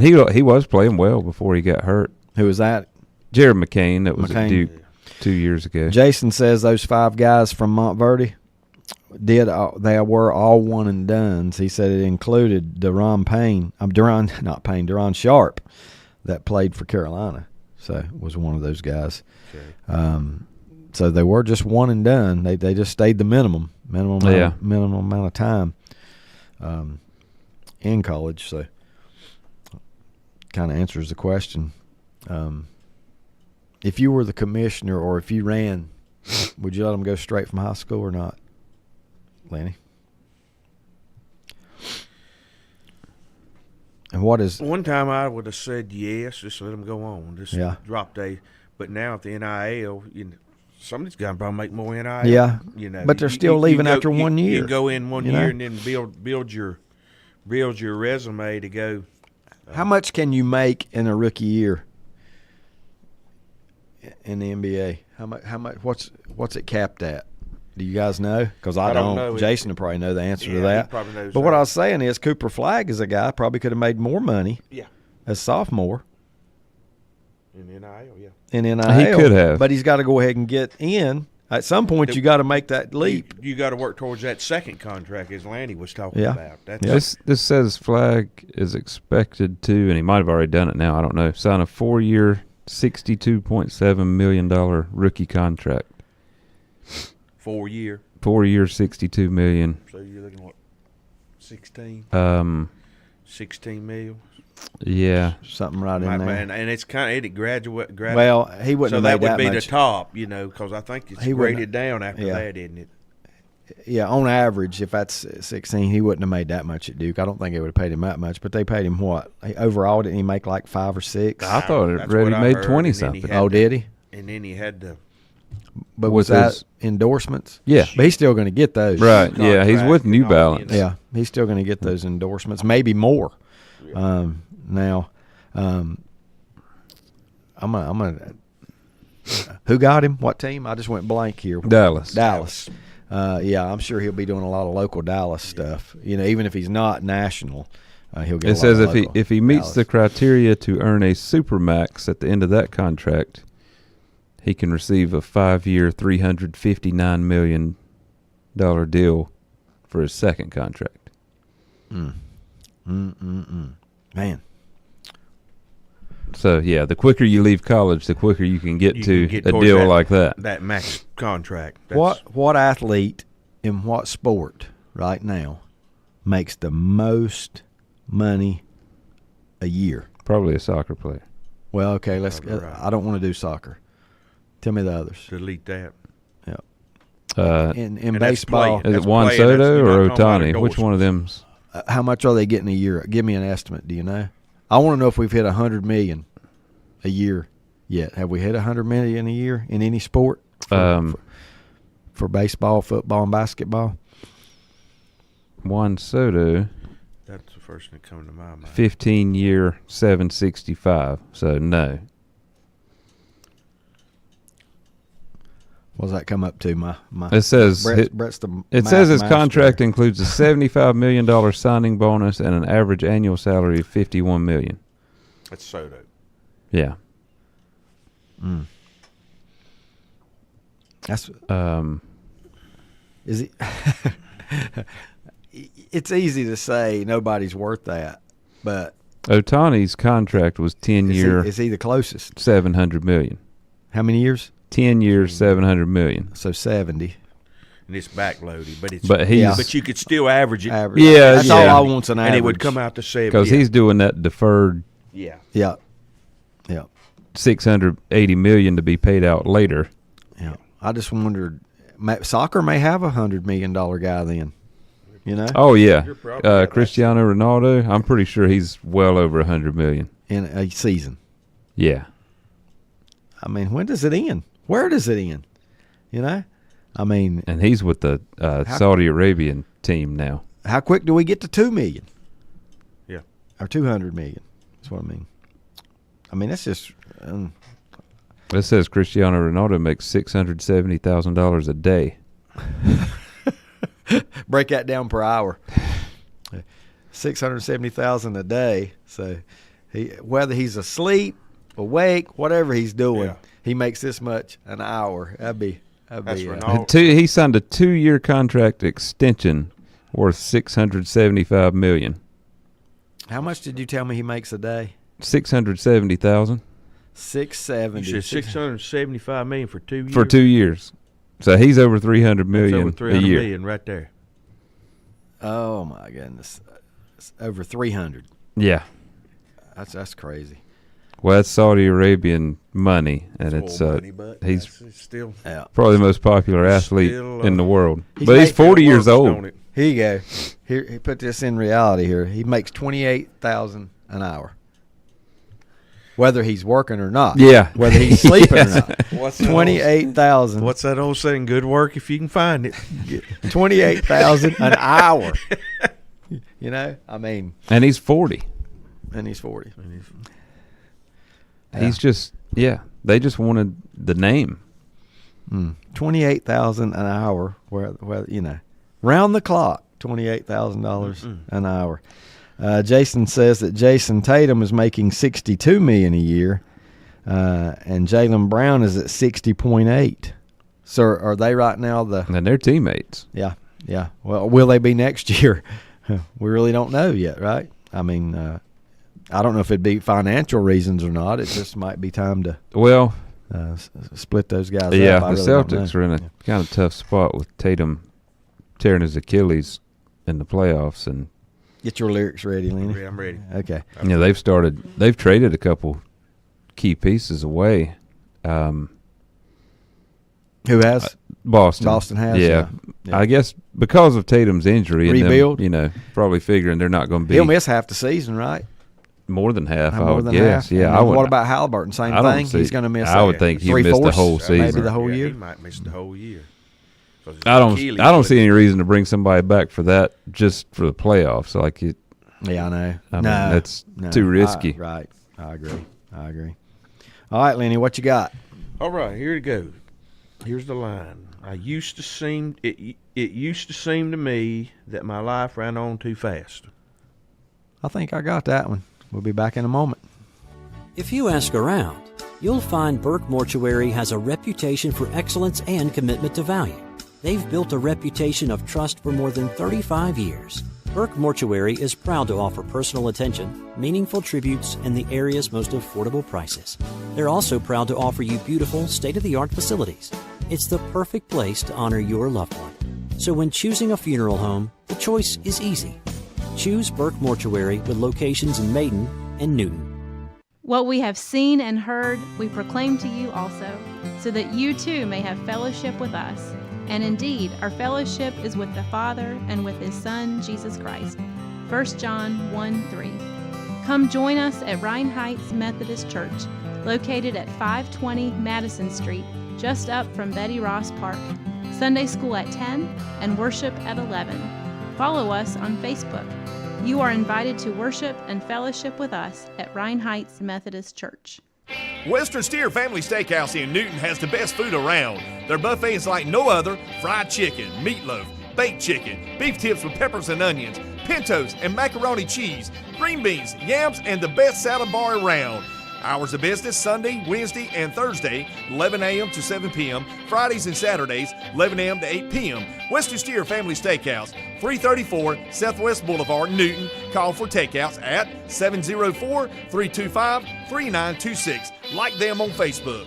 he was playing well before he got hurt. Who was that? Jared McCain. That was at Duke 2 years ago. Jason says those 5 guys from Montverde they were all one and dones. He said it included Deron Sharp that played for Carolina, so was one of those guys. Okay. So they were just one and done. They just stayed the minimum amount of time in college. So kind of answers the question. If you were the commissioner or if you ran, would you let them go straight from high school or not, Lenny? And what is one time I would have said yes, just let them go on, just drop day. But now at the NIL, some of these guys probably make more NIL. Yeah, but they're still leaving after 1 year. You go in 1 year and then build your resume to go. How much can you make in a rookie year in the NBA? How much? What's it capped at? Do you guys know? Because I don't know. Jason will probably know the answer to that. He probably knows but what I was saying is Cooper Flagg is a guy probably could have made more money as sophomore. In NIL, In NIL. He could have. But he's got to go ahead and get in. At some point, you got to make that leap. You got to work towards that second contract, as Lanny was talking about. This says Flagg is expected to, and he might have already done it now, I don't know, sign a 4-year, $62.7 million rookie contract. 4 year. 4 years, $62 million. So you're looking at what, 16? 16 million. Yeah, something right in there. And it's kind of graduate. Well, he wouldn't. So have that made would be much. The top, because I think it's graded down after that, isn't it? Yeah, on average, if that's 16, he wouldn't have made that much at Duke. I don't think they would have paid him that much, but they paid him what? Overall, didn't he make like 5 or 6? I thought it read he made 20 something. Did he? And then he had to. But was that endorsements? Yeah, but he's still going to get those. Right? Yeah, he's with New Balance. Yeah, he's still going to get those endorsements, maybe more. Now, I'm gonna. Who got him? What team? I just went blank here. Dallas. Yeah, I'm sure he'll be doing a lot of local Dallas stuff. Even if he's not national, he'll get. It says if he meets the criteria to earn a supermax at the end of that contract, he can receive a 5-year, $359 million deal for his second contract. Man. So, yeah, the quicker you leave college, the quicker you can get to a deal like that. That max contract. What athlete in what sport right now makes the most money a year? Probably a soccer player. Well, okay, I don't want to do soccer. Tell me the others. Delete that. Yeah. In baseball. Is it Juan Soto or Ohtani? Which one of them's? How much are they getting a year? Give me an estimate. Do you know? I want to know if we've hit $100 million a year yet. Have we hit $100 million a year in any sport for baseball, football, and basketball? Juan Soto. That's the first thing that comes to my mind. 15-year, $765. So no. What does that come up to? My it says Brett's the it says his contract includes a $75 million signing bonus and an average annual salary of $51 million. That's Soto. Yeah. That's is it? It's easy to say nobody's worth that, but Ohtani's contract was 10-year. Is he the closest? $700 million. How many years? 10 years, $700 million. So 70. And it's backloaded, but it's but you could still average it. Yeah, that's all I want's an and average. it would come out to 70. Because he's doing that deferred. Yeah. $680 million to be paid out later. Yeah, I just wondered. Soccer may have $100 million guy then. You know? Oh yeah, Cristiano Ronaldo. I'm pretty sure he's well over $100 million in a season. Yeah. I mean, when does it end? Where does it end? You know? I mean, and he's with the Saudi Arabian team now. How quick do we get to 2 million? Yeah, or 200 million? That's what I mean. I mean, that's just. It says Cristiano Ronaldo makes $670,000 a day. Break that down per hour. 670,000 a day. So, whether he's asleep, awake, whatever he's doing, he makes this much an hour. That'd be. He signed a 2-year contract extension worth $675 million. How much did you tell me he makes a day? $670,000. 670. You said $675 million for 2 years. For 2 years, so he's over $300 million That's over $300 a year. million right there. Oh my goodness, it's over 300. Yeah, that's crazy. Well, that's Saudi Arabian money, and it's he's still probably the most popular athlete in the world. He's But he's 40 years old. Here you go. Here, he put this in reality. Here, he makes $28,000 an hour, whether he's working or not. Yeah, whether he's sleeping or not. $28,000. What's that old saying? Good work if you can find it. $28,000 an hour. You know, I mean, and he's 40. And he's 40. He's just they just wanted the name. $28,000 an hour. Where you know, round the clock, $28,000 an hour. Jason says that Jason Tatum is making $62 million a year, and Jaylen Brown is at 60.8. So are they right now and they're teammates? Yeah. Well, will they be next year? We really don't know yet, right? I mean. I don't know if it'd be financial reasons or not. It just might be time to split those guys up. Yeah, I the really Celtics are in a kind of tough spot with Tatum tearing his Achilles in the playoffs. And get your lyrics ready, Lenny. I'm ready. Okay. Yeah, they've traded a couple key pieces away. Who has? Boston. Boston has. Yeah. I guess because of Tatum's injury rebuild. And them, probably figuring they're not going to be. He'll miss half the season, right? More than half, More than guess. half. Yeah, What about Halliburton? Same thing. He's going to miss. I would think he missed the whole season, maybe the whole year. He might miss the whole year. I don't see any reason to bring somebody back for that just for the playoffs. Yeah, I know. I mean, that's too risky. Right. I agree. All right, Lenny, what you got? All right, here it goes. Here's the line. It used to seem to me that my life ran on too fast. I think I got that one. We'll be back in a moment. If you ask around, you'll find Burke Mortuary has a reputation for excellence and commitment to value. They've built a reputation of trust for more than 35 years. Burke Mortuary is proud to offer personal attention, meaningful tributes, and the area's most affordable prices. They're also proud to offer you beautiful, state-of-the-art facilities. It's the perfect place to honor your loved one. So when choosing a funeral home, the choice is easy. Choose Burke Mortuary with locations in Maiden and Newton. What we have seen and heard, we proclaim to you also, so that you too may have fellowship with us. And indeed, our fellowship is with the Father and with His Son, Jesus Christ. 1 John 1:3. Come join us at Rhine Heights Methodist Church, located at 520 Madison Street, just up from Betty Ross Park. Sunday school at 10 and worship at 11. Follow us on Facebook. You are invited to worship and fellowship with us at Rhine Heights Methodist Church. Western Steer Family Steakhouse in Newton has the best food around. Their buffet is like no other. Fried chicken, meatloaf, baked chicken, beef tips with peppers and onions, pintos and macaroni cheese, green beans, yams, and the best salad bar around. Hours of business Sunday, Wednesday, and Thursday, 11 a.m. to 7 p.m. Fridays and Saturdays, 11 a.m. to 8 p.m. Western Steer Family Steakhouse, 334 Southwest Boulevard, Newton. Call for takeouts at 704-325-3926. Like them on Facebook.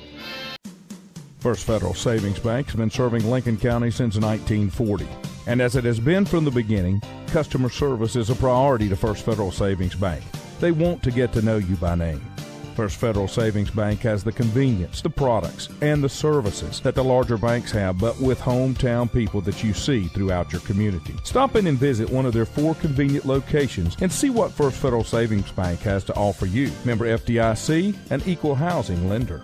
First Federal Savings Bank has been serving Lincoln County since 1940. And as it has been from the beginning, customer service is a priority to First Federal Savings Bank. They want to get to know you by name. First Federal Savings Bank has the convenience, the products, and the services that the larger banks have, but with hometown people that you see throughout your community. Stop in and visit one of their 4 convenient locations and see what First Federal Savings Bank has to offer you. Member FDIC, an equal housing lender.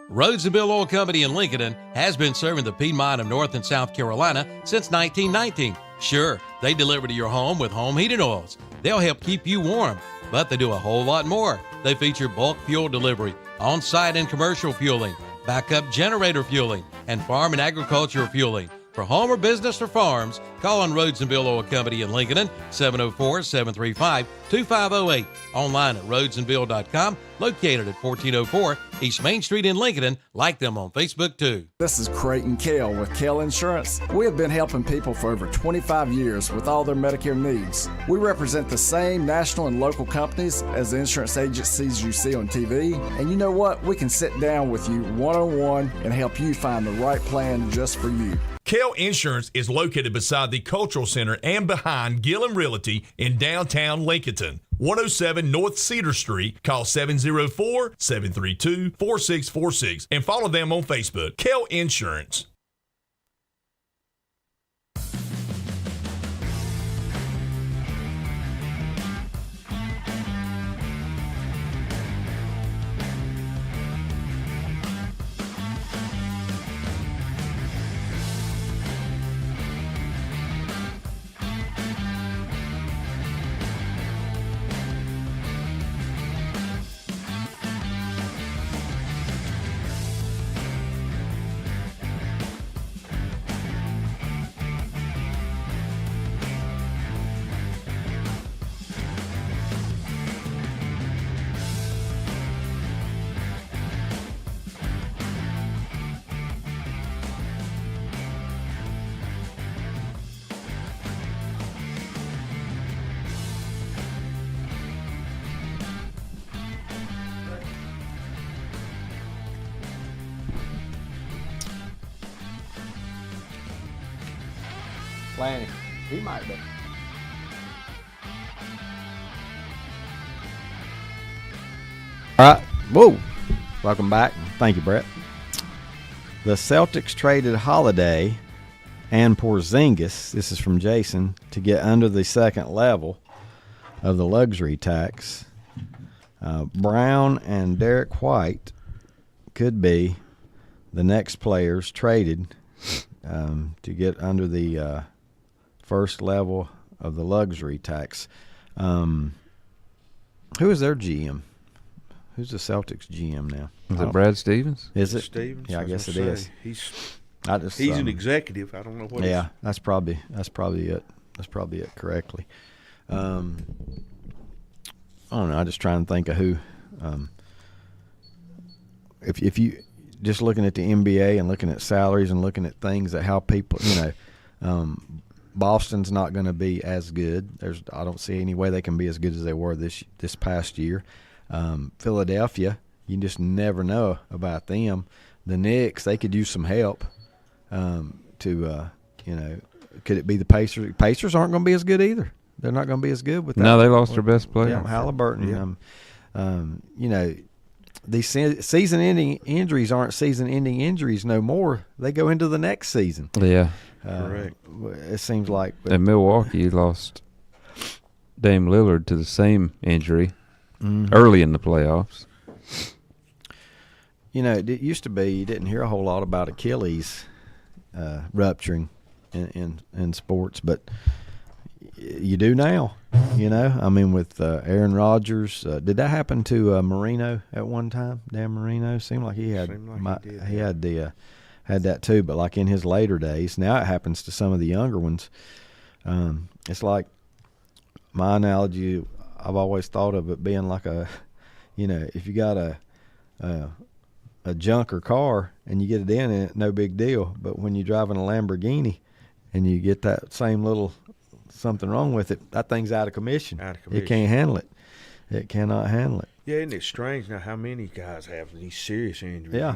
Rhodes & Bill Oil Company in Lincoln has been serving the Piedmont of North and South Carolina since 1919. Sure, they deliver to your home with home heating oils. They'll help keep you warm, but they do a whole lot more. They feature bulk fuel delivery, on-site and commercial fueling, backup generator fueling, and farm and agriculture fueling. For home or business or farms, call on Rhodes & Bill Oil Company in Lincoln, 704-735-2508. Online at rhodesandbill.com, located at 1404 East Main Street in Lincoln. Like them on Facebook, too. This is Creighton Kell with Kell Insurance. We have been helping people for over 25 years with all their Medicare needs. We represent the same national and local companies as the insurance agencies you see on TV. And you know what? We can sit down with you one-on-one and help you find the right plan just for you. Kell Insurance is located beside the Cultural Center and behind Gillum Realty in downtown Lincoln. 107 North Cedar Street. Call 704-732-4646 and follow them on Facebook. Kell Insurance. Lanny, he might be. All right. Whoa. Welcome back. Thank you, Brett. The Celtics traded Holiday and Porzingis, this is from Jason, to get under the second level of the luxury tax. Brown and Derek White could be the next players traded to get under the first level of the luxury tax. Who is their GM? Who's the Celtics GM now? Is it Brad Stevens? Is it? Stevens? Yeah, I guess it is. He's He's an executive. I don't know what. Yeah, that's probably it. That's probably it correctly. I don't know. I just try and think of who. If you just looking at the NBA and looking at salaries and looking at things that how people, Boston's not going to be as good. I don't see any way they can be as good as they were this past year. Philadelphia, you just never know about them. The Knicks, they could use some help. Could it be the Pacers? Pacers aren't going to be as good either. They're not going to be as good with that. No, they lost their best player. Yeah, Halliburton. Yeah. These season-ending injuries aren't season-ending injuries no more. They go into the next season. Yeah. Correct. It seems like. And Milwaukee lost Dame Lillard to the same injury early in the playoffs. It used to be you didn't hear a whole lot about Achilles rupturing in sports, but you do now. With Aaron Rodgers, did that happen to Marino at one time? Dan Marino seemed like he had had that too, but like in his later days. Now it happens to some of the younger ones. It's like my analogy. I've always thought of it being like if you got a junker car and you get a dent in it, no big deal. But when you're driving a Lamborghini and you get that same little something wrong with it, that thing's out of commission. It can't handle it. It cannot handle it. Yeah, isn't it strange now how many guys have these serious injuries? Yeah.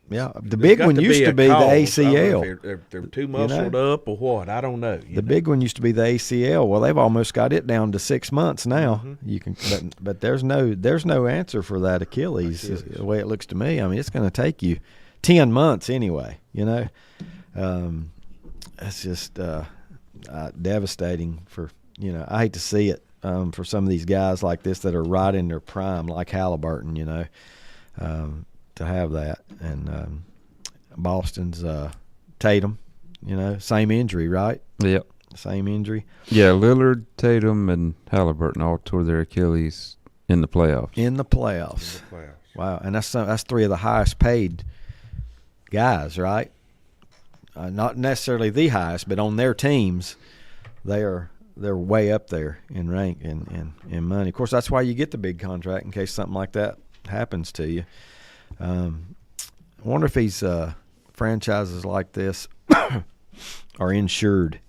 Yeah, the big one used to be the ACL. They're too muscled up or what? I don't know. The big one used to be the ACL. Well, they've almost got it down to 6 months now. Mm-hmm. You can, but there's no answer for that Achilles. Is the way it looks to me. I mean, it's going to take you 10 months anyway. It's just devastating for I hate to see it for some of these guys like this that are right in their prime, like Halliburton. To have that, and Boston's Tatum, same injury, right? Yep. Same injury. Yeah, Lillard, Tatum, and Halliburton all tore their Achilles in the playoffs. In the playoffs. Wow, and that's three of the highest paid guys, right? Not necessarily the highest, but on their teams, they're way up there in rank and in money. Of course, that's why you get the big contract in case something like that happens to you. I wonder if these franchises like this are insured.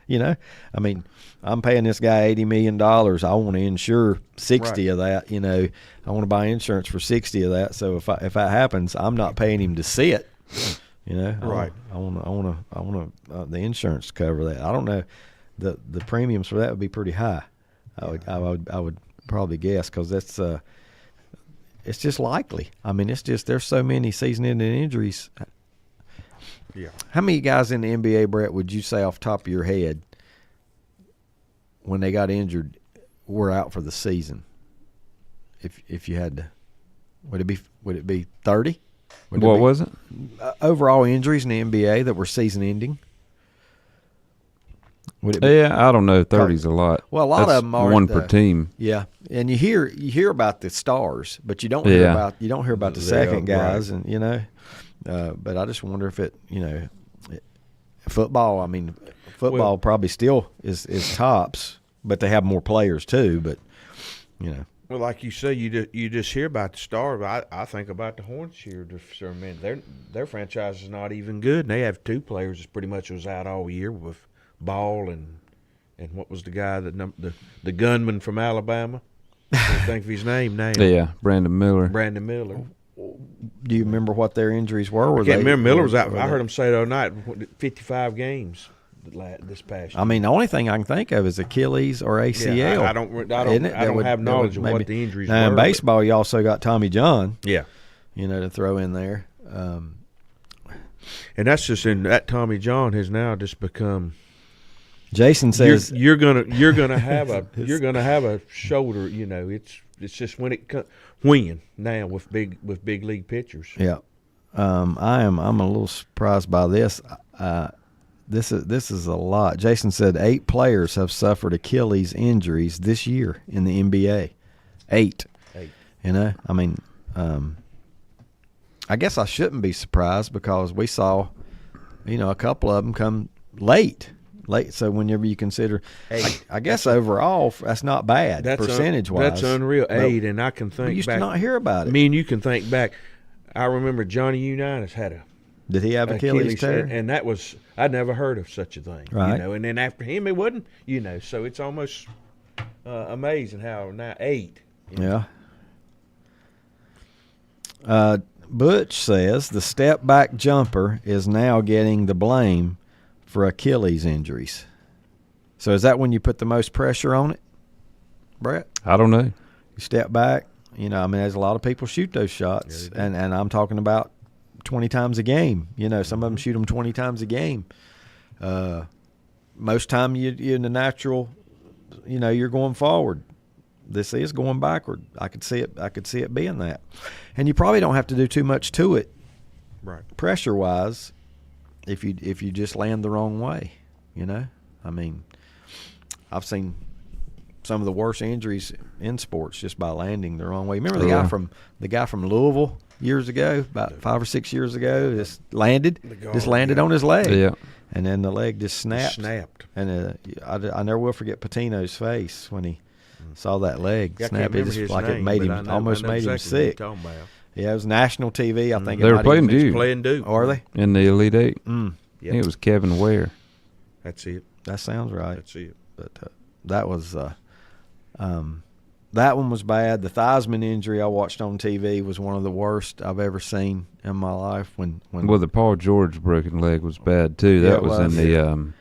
I mean, I'm paying this guy $80 million. I want to insure 60 of that. I want to buy insurance for 60 of that. So if that happens, I'm not paying him to see it. Right. I want the insurance to cover that. I don't know. The premiums for that would be pretty high. I would probably guess because that's. It's just likely. I mean, it's just there's so many season-ending injuries. Yeah. How many guys in the NBA, Brett, would you say off the top of your head when they got injured were out for the season? If you had to, would it be 30? What was it? Overall injuries in the NBA that were season-ending. Would it be? Yeah, I don't know. 30's a lot. Well, a lot of them are one per team. Yeah, and you hear about the stars, but you don't hear about the second guys, right. And but I just wonder if football. I mean, football probably still is tops, but they have more players too. But Well, like you say, you just hear about the stars. I think about the Hornets here. Their franchise is not even good, and they have two players that pretty much was out all year with Ball and what was the guy the gunman from Alabama? I can't think of his name now. Yeah, Brandon Miller. Do you remember what their injuries were? I can't remember. Miller was out. I heard him say the other night, 55 games this past year. I mean, the only thing I can think of is Achilles or ACL. Yeah, I don't have knowledge of what the injuries were. Now, in baseball, you also got Tommy John. Yeah. To throw in there. And that's just that Tommy John has now just become. Jason says you're gonna have a shoulder. It's just when now with big league pitchers. Yeah, I'm a little surprised by this. This is a lot. Jason said 8 players have suffered Achilles injuries this year in the NBA. 8. I mean, I guess I shouldn't be surprised because we saw, a couple of them come late. So whenever you consider, I guess overall that's not bad percentage-wise. That's unreal. 8, and I can think we used back. to not hear about it. Me and you can think back. I remember Johnny Unitas had a. Did he have Achilles tear? And that was I'd never heard of such a thing. Right. And then after him it wasn't. So it's almost amazing how now 8. Yeah. Butch says the step back jumper is now getting the blame for Achilles injuries. So is that when you put the most pressure on it, Brett? I don't know. You step back. There's a lot of people shoot those shots, and I'm talking about 20 times a game. Some of them shoot them 20 times a game. Most time you're in the natural, you're going forward. This is going backward. I could see it being that. And you probably don't have to do too much to it, right? Pressure-wise, if you just land the wrong way, I've seen some of the worst injuries in sports just by landing the wrong way. Remember the guy from Louisville years ago, about 5 or 6 years ago, just landed on his leg. Yeah. And then the leg just snapped. And I never will forget Patino's face when he saw that leg snap. It just like it made him almost made him sick. Yeah, it was national TV. I think they were playing Duke. Are they in the Elite 8? Yep. I think it was Kevin Ware. That's it. That sounds right. That's it. But that was That one was bad. The Theismann injury I watched on TV was one of the worst I've ever seen in my life. When Well, the Paul George broken leg was bad too. Yeah, That it was in was. the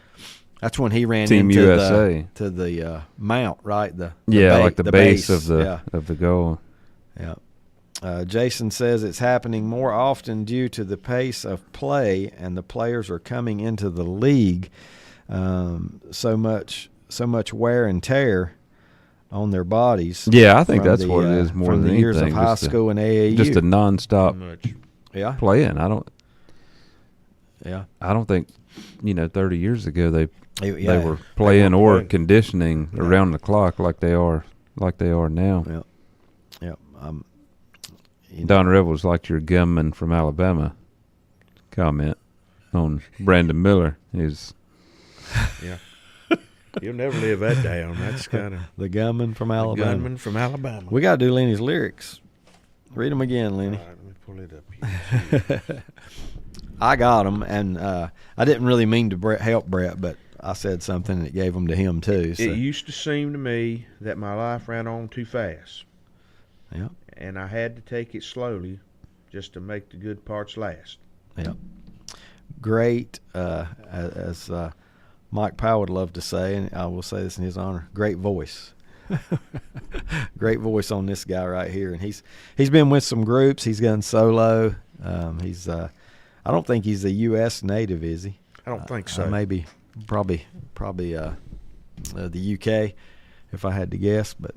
that's when he ran Team into USA. the mount, right? The like the base of the yeah. of the goal. Yeah. Jason says it's happening more often due to the pace of play, and the players are coming into the league. So much wear and tear on their bodies. Yeah, I think from that's the, what it is more from than the years anything. of high Just school and AAU. Just a nonstop Yeah. playing. I don't think 30 years ago they were playing or conditioning around the clock like they are now. Yeah. Don Rebels liked your gunman from Alabama comment on Brandon Miller. Yeah. You'll never live that down. That's kind of the gunman from Alabama. The gunman from Alabama. We got to do Lenny's lyrics. Read them again, Lenny. All right, let me pull it up here. I got them, and I didn't really mean to help Brett, but I said something and it gave them to him too. So. It used to seem to me that my life ran on too fast. Yeah. And I had to take it slowly just to make the good parts last. Yeah. Great, as Mike Powell would love to say, and I will say this in his honor, great voice. Great voice on this guy right here. And he's been with some groups. He's gone solo. I don't think he's a U.S. native, is he? I don't think so. Maybe, probably the UK, if I had to guess. But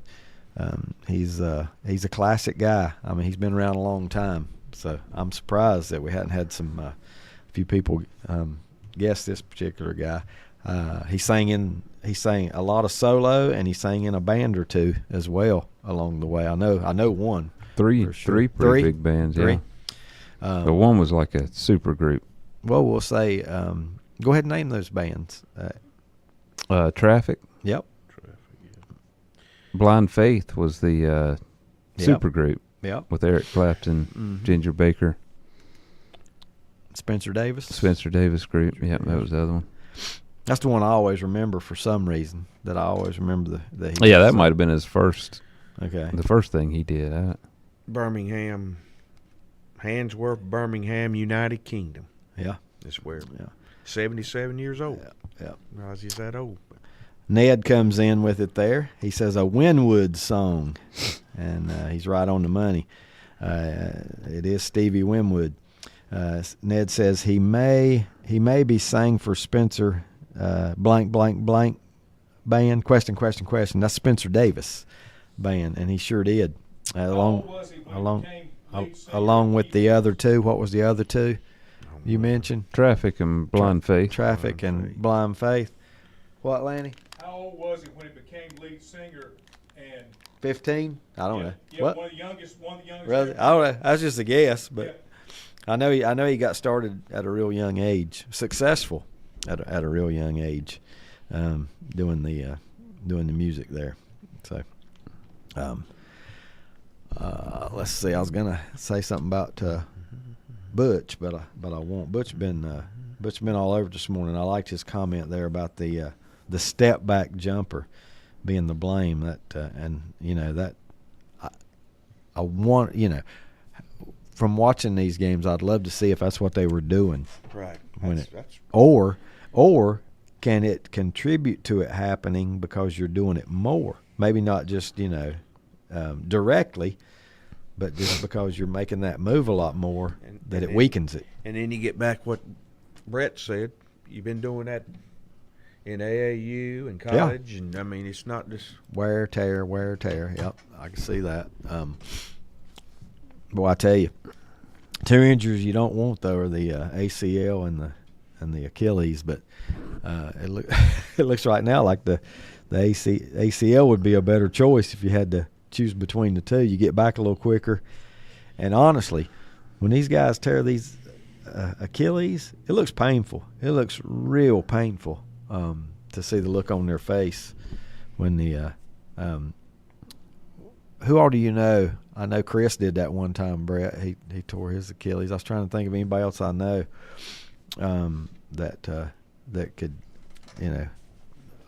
he's a classic guy. I mean, he's been around a long time. So I'm surprised that we hadn't had some few people guess this particular guy. He sang a lot of solo, and he sang in a band or two as well along the way. I know one. Three pretty big bands. Three. Yeah. The one was like a super group. Well, we'll say, go ahead and name those bands. Traffic. Yep. Blind Faith was the super group. Yep. With Eric Clapton, Ginger Baker. Spencer Davis group. Yeah, that was the other one. That's the one I always remember for some reason. That I always remember that. That might have been his first. Okay. The first thing he did. Birmingham, Handsworth, Birmingham, United Kingdom. Yeah. That's where. Yeah. 77 years old. Yeah. Realize he's that old. Ned comes in with it there. He says a Winwood song, and he's right on the money. It is Stevie Winwood. Ned says he may be sang for Spencer blank band question. That's Spencer Davis band, and he sure did. Along with the other two. What was the other two you mentioned? Traffic and Blind Faith. Traffic and Blind Faith. What, Lanny? How old was he when he became lead singer? And 15? I don't know. Yeah, what? One of the youngest. Really? I don't know. That's just a guess, but I know he got started at a real young age, successful at a real young age, doing the music there. So, let's see. I was gonna say something about Butch, but I won't. Butch been all over this morning. I liked his comment there about the step back jumper being the blame. That I want from watching these games, I'd love to see if that's what they were doing. Right. Or can it contribute to it happening because you're doing it more? Maybe not just directly, but just because you're making that move a lot more, it weakens it. And then you get back what Brett said. You've been doing that in AAU and college, and I mean it's not just wear tear. Yep, I can see that. Boy, I tell you, two injuries you don't want though are the ACL and the Achilles. But it looks right now like the ACL would be a better choice if you had to choose between the two. You get back a little quicker, and honestly, when these guys tear these Achilles, it looks painful. It looks real painful to see the look on their face when the who all do you know? I know Chris did that one time, Brett. He tore his Achilles. I was trying to think of anybody else I know that could, I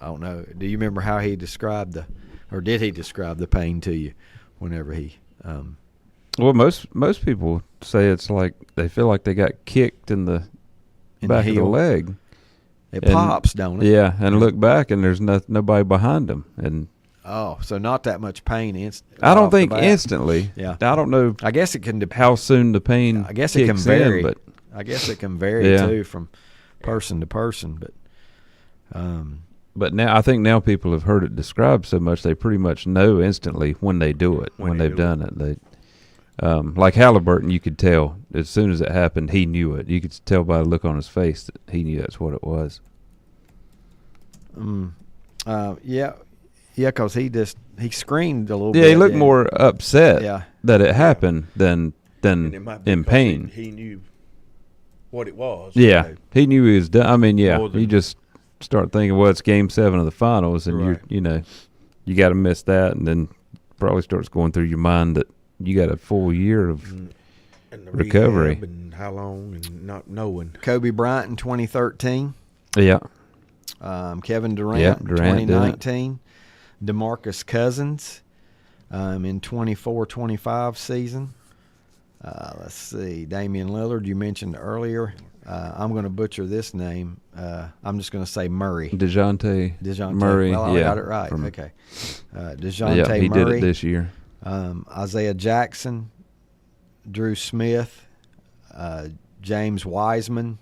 don't know. Do you remember how he described or did he describe the pain to you whenever he? Well, most people say it's like they feel like they got kicked in the back of the leg. It pops, don't it? Yeah, and look back and there's nobody behind them, and so not that much pain. I don't think instantly. Yeah, I don't know. I guess it can how soon the pain. I guess it can vary, but I guess it can vary too from person to person. But now I think now people have heard it described so much they pretty much know instantly when they do it when they've done it. They like Halliburton, you could tell as soon as it happened, he knew it. You could tell by the look on his face that he knew that's what it was. Yeah, because he screamed a little bit. Yeah, he looked more upset that it happened than in pain. He knew what it was. Yeah, he knew he was done. I mean, you just start thinking, well, it's Game 7 of the finals, and you got to miss that, and then probably starts going through your mind that you got a full year of recovery. And how long and not knowing. Kobe Bryant in 2013. Yeah. Kevin Durant in 2019. DeMarcus Cousins in 24-25 season. Let's see. Damian Lillard, you mentioned earlier. I'm going to butcher this name. I'm just going to say Murray. DeJounte Murray. Well, I got it right. Okay. DeJounte Murray. He did it this year. Isaiah Jackson, Drew Smith, James Wiseman.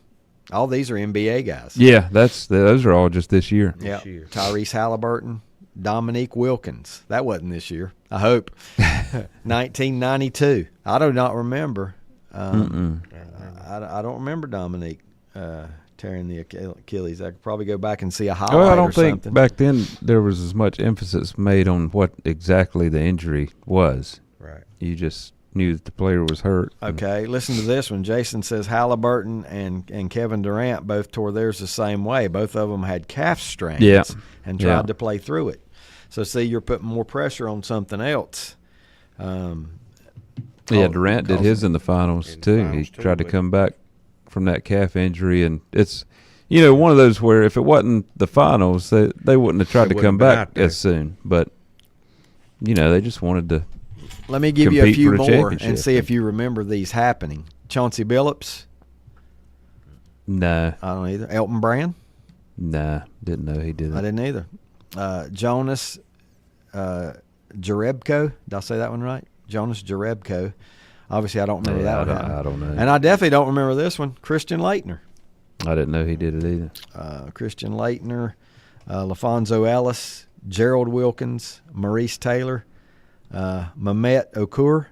All these are NBA guys. Yeah, those are all just this year. Yeah. Tyrese Halliburton, Dominique Wilkins. That wasn't this year, I hope. 1992. I do not remember. I don't remember Dominique tearing the Achilles. I could probably go back and see a highlight. Well, I don't think something. back then there was as much emphasis made on what exactly the injury was. Right. You just knew that the player was hurt. Okay, listen to this one. Jason says Halliburton and Kevin Durant both tore theirs the same way. Both of them had calf strains and tried to play through it. So, see, you're putting more pressure on something else. Durant did his in the finals, too. He tried to come back from that calf injury, and it's one of those where if it wasn't the finals, they wouldn't have tried to come back as soon. But they just wanted to. Let me give you a few more and see if you remember these happening. Chauncey Billups. No, I don't either. Elton Brand. Nah, didn't know he did it. I didn't either. Jonas Jerebko. Did I say that one right? Jonas Jerebko. Obviously, I don't remember that one. I don't know. And I definitely don't remember this one. Christian Laettner. I didn't know he did it either. Christian Laettner, LaFonso Ellis, Gerald Wilkins, Maurice Taylor, Mehmet Okur.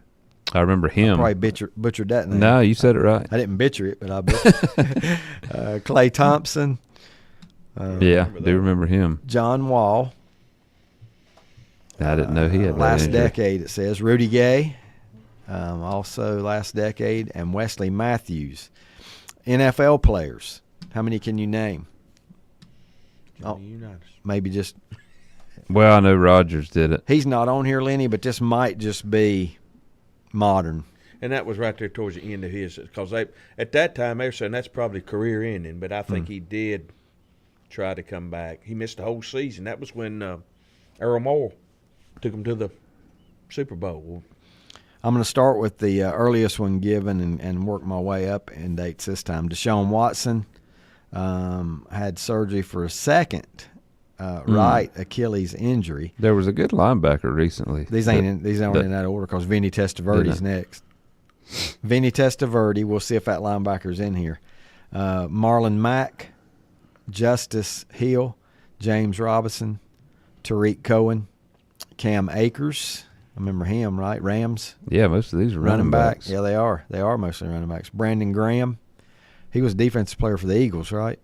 I remember him. I probably butchered that name. No, you said it right. I didn't butcher it, but I butchered it. Clay Thompson. I do remember him. John Wall. I didn't know he had that last injury. decade, it says. Rudy Gay. Also last decade. And Wesley Matthews. NFL players. How many can you name? Maybe just. Well, I know Rodgers did it. He's not on here, Lenny, but this might just be modern. And that was right there towards the end of his, because at that time they were saying that's probably career ending, but I think he did try to come back. He missed the whole season. That was when Earl Moore took him to the Super Bowl. I'm going to start with the earliest one given and work my way up in dates this time. Deshaun Watson had surgery for a second right Achilles injury. There was a good linebacker recently. These aren't in that order because Vinny Testaverde's next. Vinny Testaverde, we'll see if that linebacker's in here. Marlon Mack, Justice Hill, James Robinson, Tariq Cohen, Cam Akers. I remember him, right? Rams. Yeah, most of these are running backs. Yeah, they are. They are mostly running backs. Brandon Graham. He was defensive player for the Eagles, right?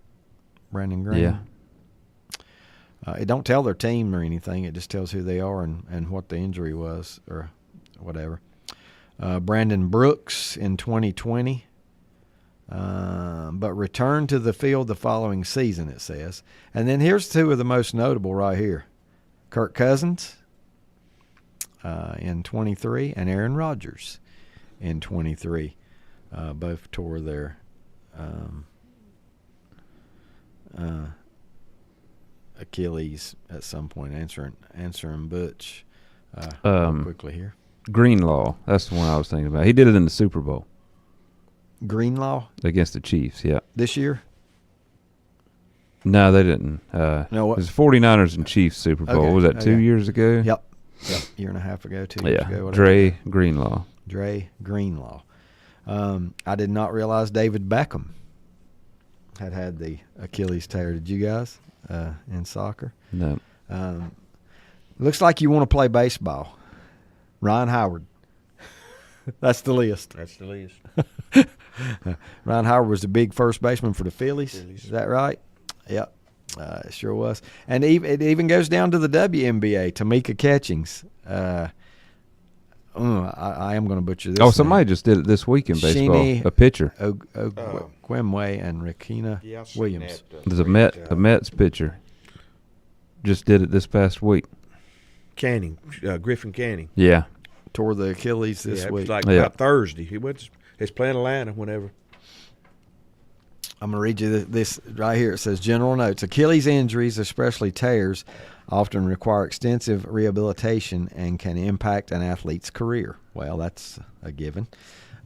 Brandon Graham. Yeah. It don't tell their team or anything. It just tells who they are and what the injury was or whatever. Brandon Brooks in 2020. But returned to the field the following season, it says. And then here's two of the most notable right here. Kirk Cousins in 23 and Aaron Rodgers in 23. Both tore their Achilles at some point. Answering Butch quickly here. Greenlaw, that's the one I was thinking about. He did it in the Super Bowl. Greenlaw? Against the Chiefs, yeah. This year? No, they didn't. No, what? It was 49ers and Chiefs Super Bowl. Okay, Was that 2 years ago? Yep. Year and a half ago, 2 years ago. Whatever. Dre Greenlaw. Dre Greenlaw. I did not realize David Beckham had the Achilles tear. Did you guys in soccer? No. Looks like you want to play baseball. Ryan Howard. That's the list. Ryan Howard was the big first baseman for the Phillies. Is that right? Yep. It sure was. And it even goes down to the WNBA, Tamika Catchings. I am going to butcher this. Oh, somebody just did it this week in baseball. Sheenie A pitcher. Ogwemwe and Rakina Williams. There's a Mets pitcher. Just did it this past week. Griffin Canning. Yeah. Tore the Achilles this week. It was like about Thursday. He's playing Atlanta whenever. I'm going to read you this right here. It says, general notes, Achilles injuries, especially tears, often require extensive rehabilitation and can impact an athlete's career. Well, that's a given.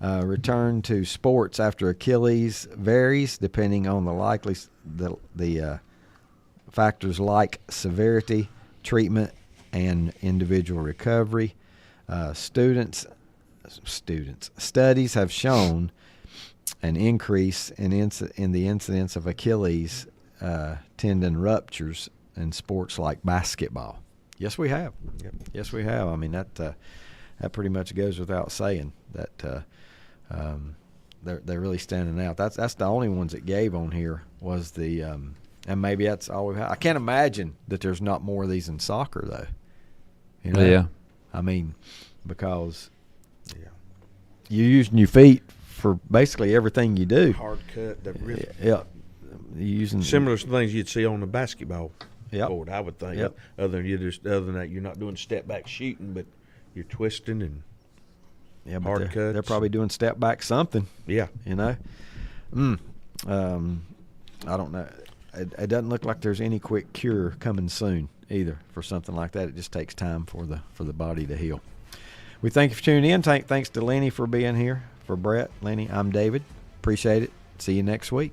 Return to sports after Achilles varies depending on the factors like severity, treatment, and individual recovery. Studies have shown an increase in the incidence of Achilles tendon ruptures in sports like basketball. Yes, we have. Yep. Yes, we have. I mean, that pretty much goes without saying that they're really standing out. That's the only ones that gave on here was the and maybe that's all we have. I can't imagine that there's not more of these in soccer though. You know? Yeah. I mean, because you're using your feet for basically everything you do. Hard cut. Yeah. Using similar things you'd see on the basketball Yep. court, I would think. Yep. Other than that, you're not doing step back shooting, but you're twisting and hard cuts. They're probably doing step back something. Yeah. You know? I don't know. It doesn't look like there's any quick cure coming soon either for something like that. It just takes time for the body to heal. We thank you for tuning in. Thanks to Lenny for being here. For Brett, Lenny, I'm David. Appreciate it. See you next week.